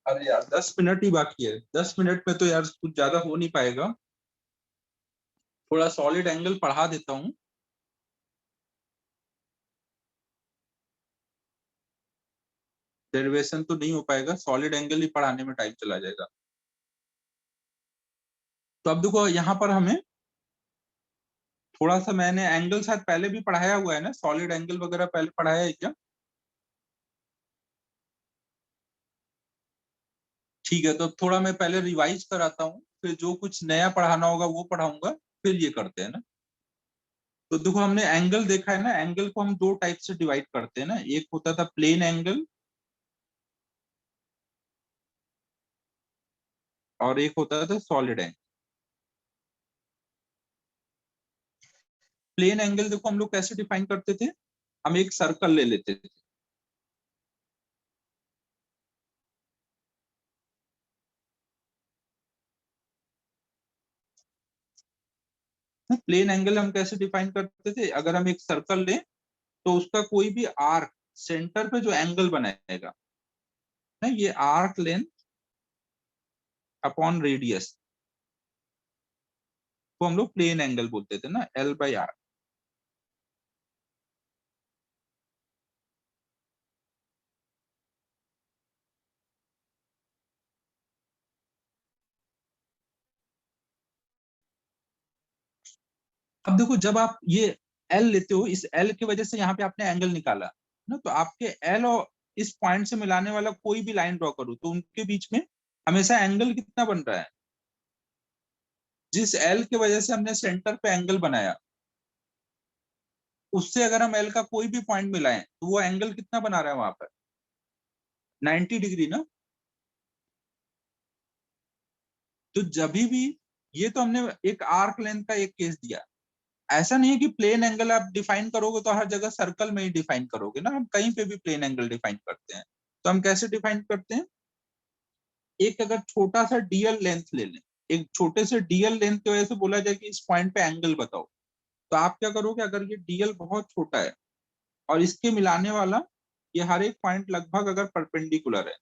अरे यार 10 मिनट ही बाकी है, 10 मिनट में तो यार कुछ ज्यादा हो नहीं पाएगा, थोड़ा सॉलिड एंगल पढ़ा देता हूँ। डेरिवेशन तो नहीं हो पाएगा, सॉलिड एंगल ही पढ़ाने में टाइम चला जाएगा। तो अब देखो यहाँ पर हमें थोड़ा सा, मैंने एंगल शायद पहले भी पढ़ाया हुआ है ना, सॉलिड एंगल वगैरह पहले पढ़ाया है क्या, ठीक है, तो थोड़ा मैं पहले रिवाइज कराता हूँ, फिर जो कुछ नया पढ़ाना होगा वो पढ़ाऊंगा, फिर ये करते हैं ना। तो देखो हमने एंगल देखा है ना, एंगल को हम दो टाइप से डिवाइड करते हैं ना, एक होता था प्लेन एंगल और एक होता था सॉलिड एंगल। प्लेन एंगल देखो हम लोग कैसे डिफाइन करते थे, हम एक सर्कल ले लेते थे, प्लेन एंगल हम कैसे डिफाइन करते थे, अगर हम एक सर्कल लें तो उसका कोई भी आर्क सेंटर पे जो एंगल बनाएगा ना, ये आर्क लेंथ अपॉन रेडियस को हम लोग प्लेन एंगल बोलते थे ना, L/R। अब देखो जब आप ये एल लेते हो, इस एल की वजह से यहाँ पे आपने एंगल निकाला ना, तो आपके एल और इस पॉइंट से मिलाने वाला कोई भी लाइन ड्रॉ करो तो उनके बीच में हमेशा एंगल कितना बन रहा है, जिस एल की वजह से हमने सेंटर पे एंगल बनाया उससे अगर हम एल का कोई भी पॉइंट मिलाएं तो वो एंगल कितना बना रहा है वहां पर, 90 डिग्री ना। तो जब भी, ये तो हमने एक आर्क लेंथ का एक केस दिया, ऐसा नहीं है कि प्लेन एंगल आप डिफाइन करोगे तो हर जगह सर्कल में ही डिफाइन करोगे ना, हम कहीं पे भी प्लेन एंगल डिफाइन करते हैं। तो हम कैसे डिफाइन करते हैं, एक अगर छोटा सा डीएल लेंथ ले लें, एक छोटे से डीएल लेंथ की वजह से बोला जाए कि इस पॉइंट पे एंगल बताओ, तो आप क्या करोगे, अगर ये डीएल बहुत छोटा है और इसके मिलाने वाला ये हर एक पॉइंट लगभग अगर परपेंडिकुलर है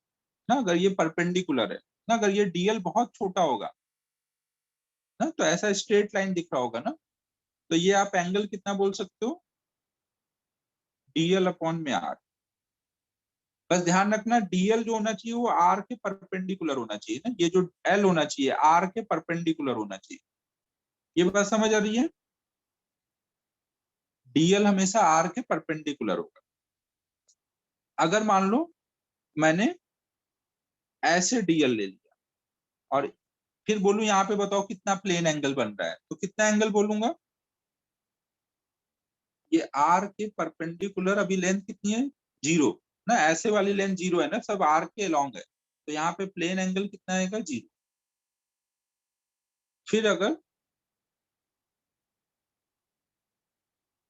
ना, अगर ये परपेंडिकुलर है ना, अगर ये डीएल बहुत छोटा होगा ना, तो ऐसा स्ट्रेट लाइन दिख रहा होगा ना, तो ये आप एंगल कितना बोल सकते हो, डीएल अपॉन में आर। बस ध्यान रखना डीएल जो होना चाहिए वो आर के परपेंडिकुलर होना चाहिए ना, ये जो एल होना चाहिए आर के परपेंडिकुलर होना चाहिए। ये बात समझ आ रही है, डीएल हमेशा आर के परपेंडिकुलर होगा। अगर मान लो मैंने ऐसे डीएल ले लिया और फिर बोलूं यहाँ पे बताओ कितना प्लेन एंगल बन रहा है, तो कितना एंगल बोलूंगा, ये आर के परपेंडिकुलर, अभी लेंथ कितनी है, 0 ना, ऐसे वाली लेंथ 0 है ना, सब आर के अलोंग है, तो यहाँ पे प्लेन एंगल कितना आएगा, 0। फिर अगर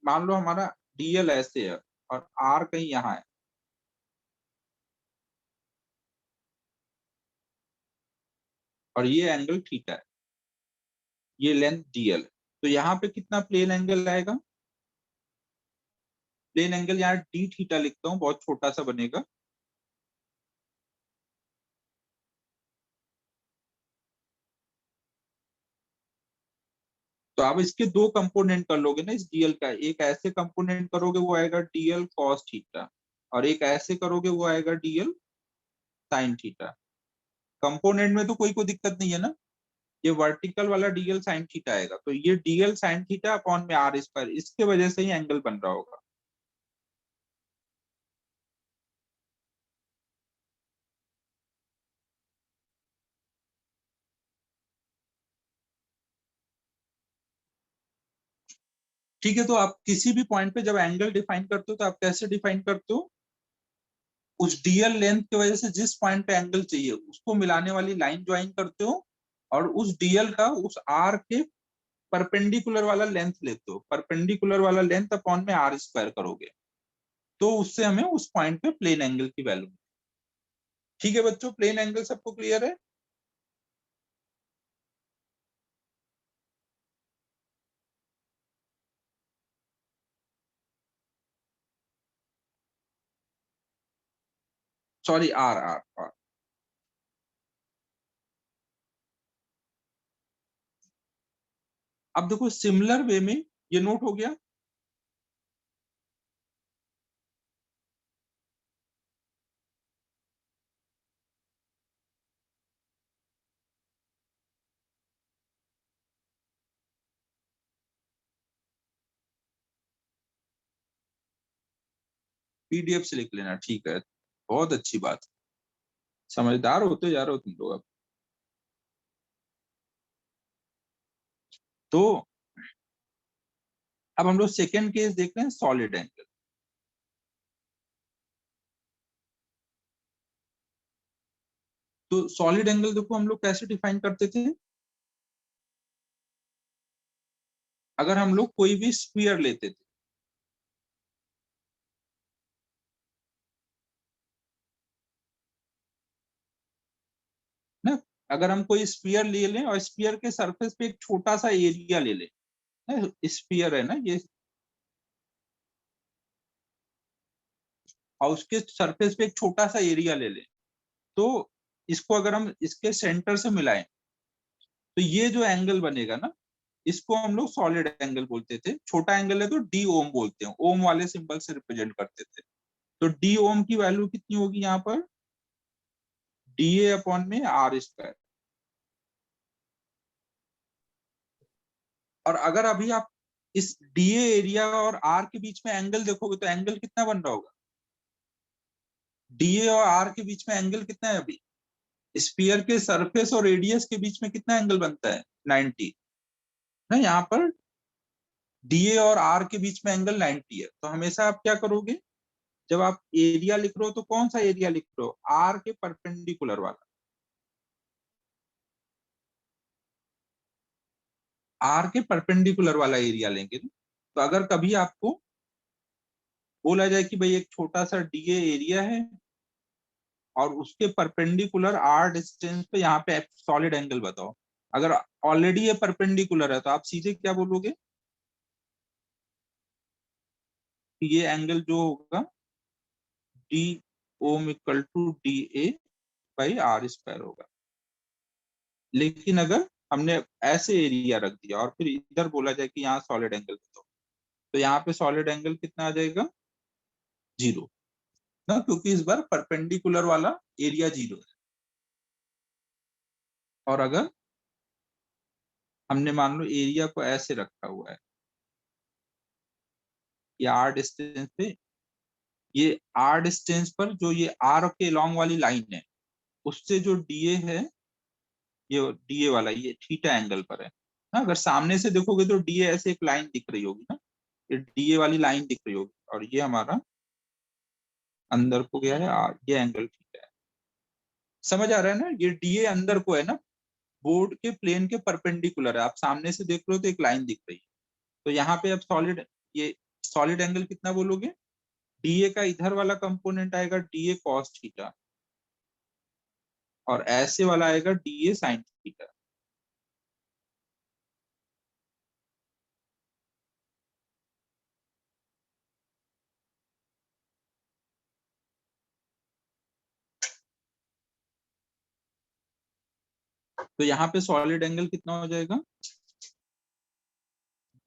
मान लो हमारा डीएल ऐसे है और आर कहीं यहाँ है, और ये एंगल थीटा है, ये लेंथ डीएल, तो यहाँ पे कितना प्लेन एंगल आएगा, प्लेन एंगल यहाँ डी थीटा लिखता हूँ, बहुत छोटा सा बनेगा, तो आप इसके दो कंपोनेंट कर लोगे ना इस डीएल का, एक ऐसे कंपोनेंट करोगे वो आएगा डीएल कॉस थीटा, और एक ऐसे करोगे वो आएगा डीएल साइन थीटा। कंपोनेंट में तो कोई दिक्कत नहीं है ना, ये वर्टिकल वाला डीएल साइन थीटा आएगा, तो ये डीएल साइन थीटा अपॉन में आर स्क्वायर, इसके वजह से ही एंगल बन रहा होगा। ठीक है, तो आप किसी भी पॉइंट पे जब एंगल डिफाइन करते हो तो आप कैसे डिफाइन करते हो, उस डीएल लेंथ की वजह से जिस पॉइंट पे एंगल चाहिए उसको मिलाने वाली लाइन ज्वाइन करते हो, और उस डीएल का उस आर के परपेंडिकुलर वाला लेंथ लेते हो, परपेंडिकुलर वाला लेंथ अपॉन में आर स्क्वायर करोगे, तो उससे हमें उस पॉइंट पे प्लेन एंगल की वैल्यू। ठीक है बच्चों, प्लेन एंगल सबको क्लियर है। Sorry, R R R. अब देखो सिमिलर वे में ये नोट हो गया, पीडीएफ से लिख लेना, ठीक है, बहुत अच्छी बात, समझदार होते जा रहे हो तुम लोग अब। तो अब हम लोग सेकेंड केस देख रहे हैं, सॉलिड एंगल। तो सॉलिड एंगल देखो हम लोग कैसे डिफाइन करते थे, अगर हम लोग कोई भी स्फीयर लेते थे ना, अगर हम कोई स्फीयर ले लें और स्फीयर के सरफेस पे एक छोटा सा एरिया ले लें ना, स्फीयर है ना ये, और उसके सरफेस पे एक छोटा सा एरिया ले लें, तो इसको अगर हम इसके सेंटर से मिलाएं तो ये जो एंगल बनेगा ना, इसको हम लोग सॉलिड एंगल बोलते थे, छोटा एंगल है तो डी ओम बोलते हैं, ओम वाले सिंबल से रिप्रेजेंट करते थे। तो डी ओम की वैल्यू कितनी होगी यहाँ पर, डी ए अपॉन में आर स्क्वायर। और अगर अभी आप इस डीए एरिया और आर के बीच में एंगल देखोगे तो एंगल कितना बन रहा होगा? डीए और आर के बीच में एंगल कितना है अभी? स्फीयर के सरफेस और रेडियस के बीच में कितना एंगल बनता है? 90 ना। यहाँ पर डीए और आर के बीच में एंगल 90 है। तो हमेशा आप क्या करोगे, जब आप एरिया लिख रहे हो तो कौन सा एरिया लिख रहे हो? आर के परपेंडिकुलर वाला, आर के परपेंडिकुलर वाला एरिया लेंगे। तो अगर कभी आपको बोला जाए कि भाई एक छोटा सा डीए एरिया है और उसके परपेंडिकुलर आर डिस्टेंस पे यहाँ पे सॉलिड एंगल बताओ, अगर ऑलरेडी ये परपेंडिकुलर है तो आप सीधे क्या बोलोगे कि ये एंगल जो होगा D ohm equal to D A by R square होगा। लेकिन अगर हमने ऐसे एरिया रख दिया और फिर इधर बोला जाए कि यहाँ सॉलिड एंगल बताओ, तो यहाँ पे सॉलिड एंगल कितना आ जाएगा? 0 ना, क्योंकि इस बार परपेंडिकुलर वाला एरिया 0 है। और अगर हमने मान लो एरिया को ऐसे रखा हुआ है, ये आर डिस्टेंस पे, ये आर डिस्टेंस पर जो ये आर के लॉन्ग वाली लाइन है, उससे जो डीए है, ये डीए वाला ये थीटा एंगल पर है ना। अगर सामने से देखोगे तो डीए ऐसे एक लाइन दिख रही होगी ना, ये डीए वाली लाइन दिख रही होगी और ये हमारा अंदर को गया है आर, ये एंगल थीटा है। समझ आ रहा है ना? ये डीए अंदर को है ना, बोर्ड के प्लेन के परपेंडिकुलर है। आप सामने से देख रहे हो तो एक लाइन दिख रही है। तो यहाँ पे अब सॉलिड, ये सॉलिड एंगल कितना बोलोगे? डीए का इधर वाला कंपोनेंट आएगा डीए कॉस थीटा और ऐसे वाला आएगा डीए साइन थीटा। तो यहाँ पे सॉलिड एंगल कितना हो जाएगा?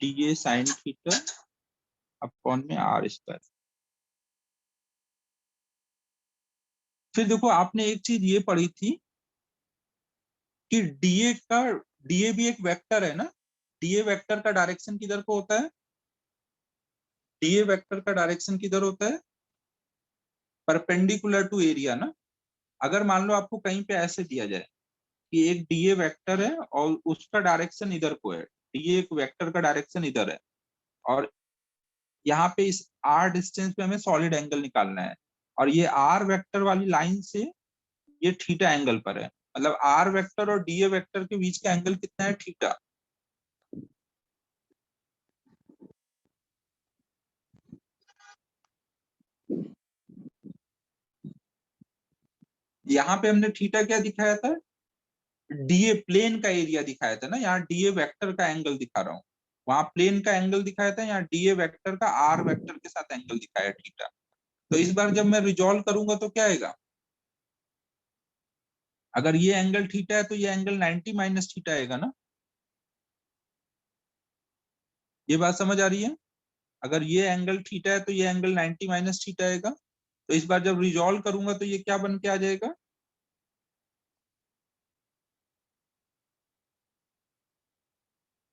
डीए साइन थीटा अपॉन में आर स्क्वायर। फिर देखो आपने एक चीज ये पढ़ी थी कि डीए का, डीए भी एक वेक्टर है ना। डीए वेक्टर का डायरेक्शन किधर को होता है? डीए वेक्टर का डायरेक्शन किधर होता है? परपेंडिकुलर टू एरिया ना। अगर मान लो आपको कहीं पे ऐसे दिया जाए कि एक डीए वेक्टर है और उसका डायरेक्शन इधर को है, डीए एक वेक्टर का डायरेक्शन इधर है और यहाँ पे इस आर डिस्टेंस पे हमें सॉलिड एंगल निकालना है और ये आर वेक्टर वाली लाइन से ये थीटा एंगल पर है, मतलब आर वेक्टर और डीए वेक्टर के बीच का एंगल कितना है? थीटा। यहाँ पे हमने थीटा क्या दिखाया था? डीए प्लेन का एरिया दिखाया था ना। यहाँ डीए वेक्टर का एंगल दिखा रहा हूँ, वहां प्लेन का एंगल दिखाया था, यहाँ डीए वेक्टर का आर वेक्टर के साथ एंगल दिखाया थीटा। तो इस बार जब मैं रिजॉल्व करूंगा तो क्या आएगा? अगर ये एंगल थीटा है तो ये एंगल 90 माइनस थीटा आएगा ना। ये बात समझ आ रही है? अगर ये एंगल थीटा है तो ये एंगल 90 माइनस थीटा आएगा। तो इस बार जब रिजॉल्व करूंगा तो ये क्या बन के आ जाएगा?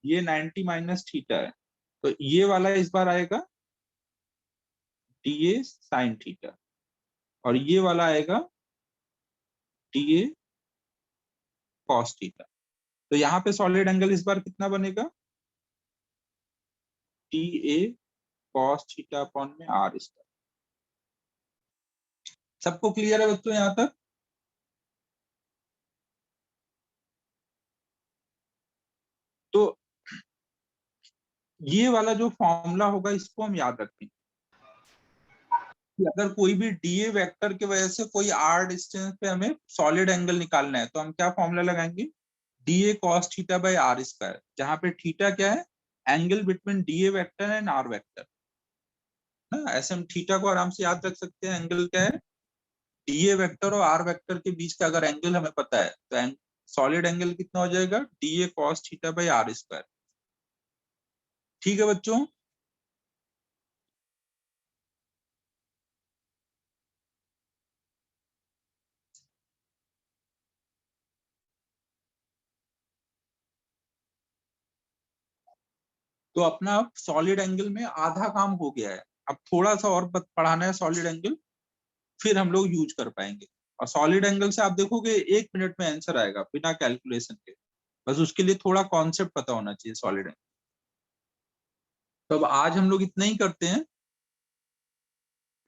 ये 90 माइनस थीटा है, तो ये वाला इस बार आएगा डीए साइन थीटा और ये वाला आएगा डीए कॉस थीटा। तो यहाँ पे सॉलिड एंगल इस बार कितना बनेगा? डीए कॉस थीटा अपॉन में आर स्क्वायर। सबको क्लियर है बच्चों यहाँ तक? तो ये वाला जो फॉर्मूला होगा इसको हम याद रखें कि अगर कोई भी डीए वेक्टर की वजह से कोई आर डिस्टेंस पे हमें सॉलिड एंगल निकालना है तो हम क्या फॉर्मूला लगाएंगे? D A cos theta by R square, जहां पे थीटा क्या है? Angle between D A vector and R vector ना। ऐसे हम थीटा को आराम से याद रख सकते हैं। एंगल क्या है? डीए वेक्टर और आर वेक्टर के बीच का अगर एंगल हमें पता है तो सॉलिड एंगल कितना हो जाएगा? D A cos theta by R square. ठीक है बच्चों? तो अपना सॉलिड एंगल में आधा काम हो गया है। अब थोड़ा सा और पढ़ाना है सॉलिड एंगल, फिर हम लोग यूज कर पाएंगे। और सॉलिड एंगल से आप देखोगे 1 मिनट में आंसर आएगा बिना कैलकुलेशन के। बस उसके लिए थोड़ा कॉन्सेप्ट पता होना चाहिए सॉलिड एंगल। तो अब आज हम लोग इतना ही करते हैं,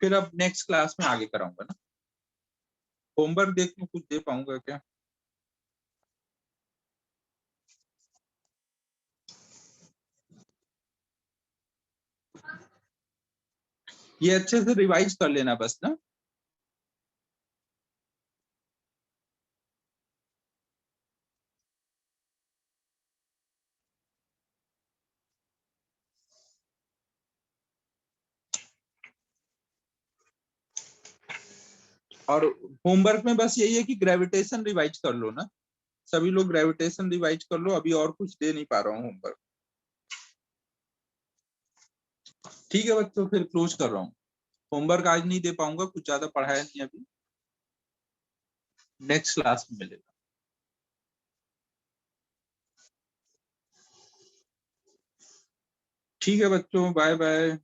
फिर अब नेक्स्ट क्लास में आगे कराऊंगा ना। होमवर्क देख लो, कुछ दे पाऊंगा क्या? ये अच्छे से रिवाइज कर लेना बस ना। और होमवर्क में बस यही है कि ग्रेविटेशन रिवाइज कर लो ना। सभी लोग ग्रेविटेशन रिवाइज कर लो, अभी और कुछ दे नहीं पा रहा हूँ होमवर्क। ठीक है बच्चों, फिर क्लोज कर रहा हूँ। होमवर्क आज नहीं दे पाऊंगा, कुछ ज्यादा पढ़ाया नहीं अभी, नेक्स्ट क्लास में मिलेगा। ठीक है बच्चों, बाय बाय।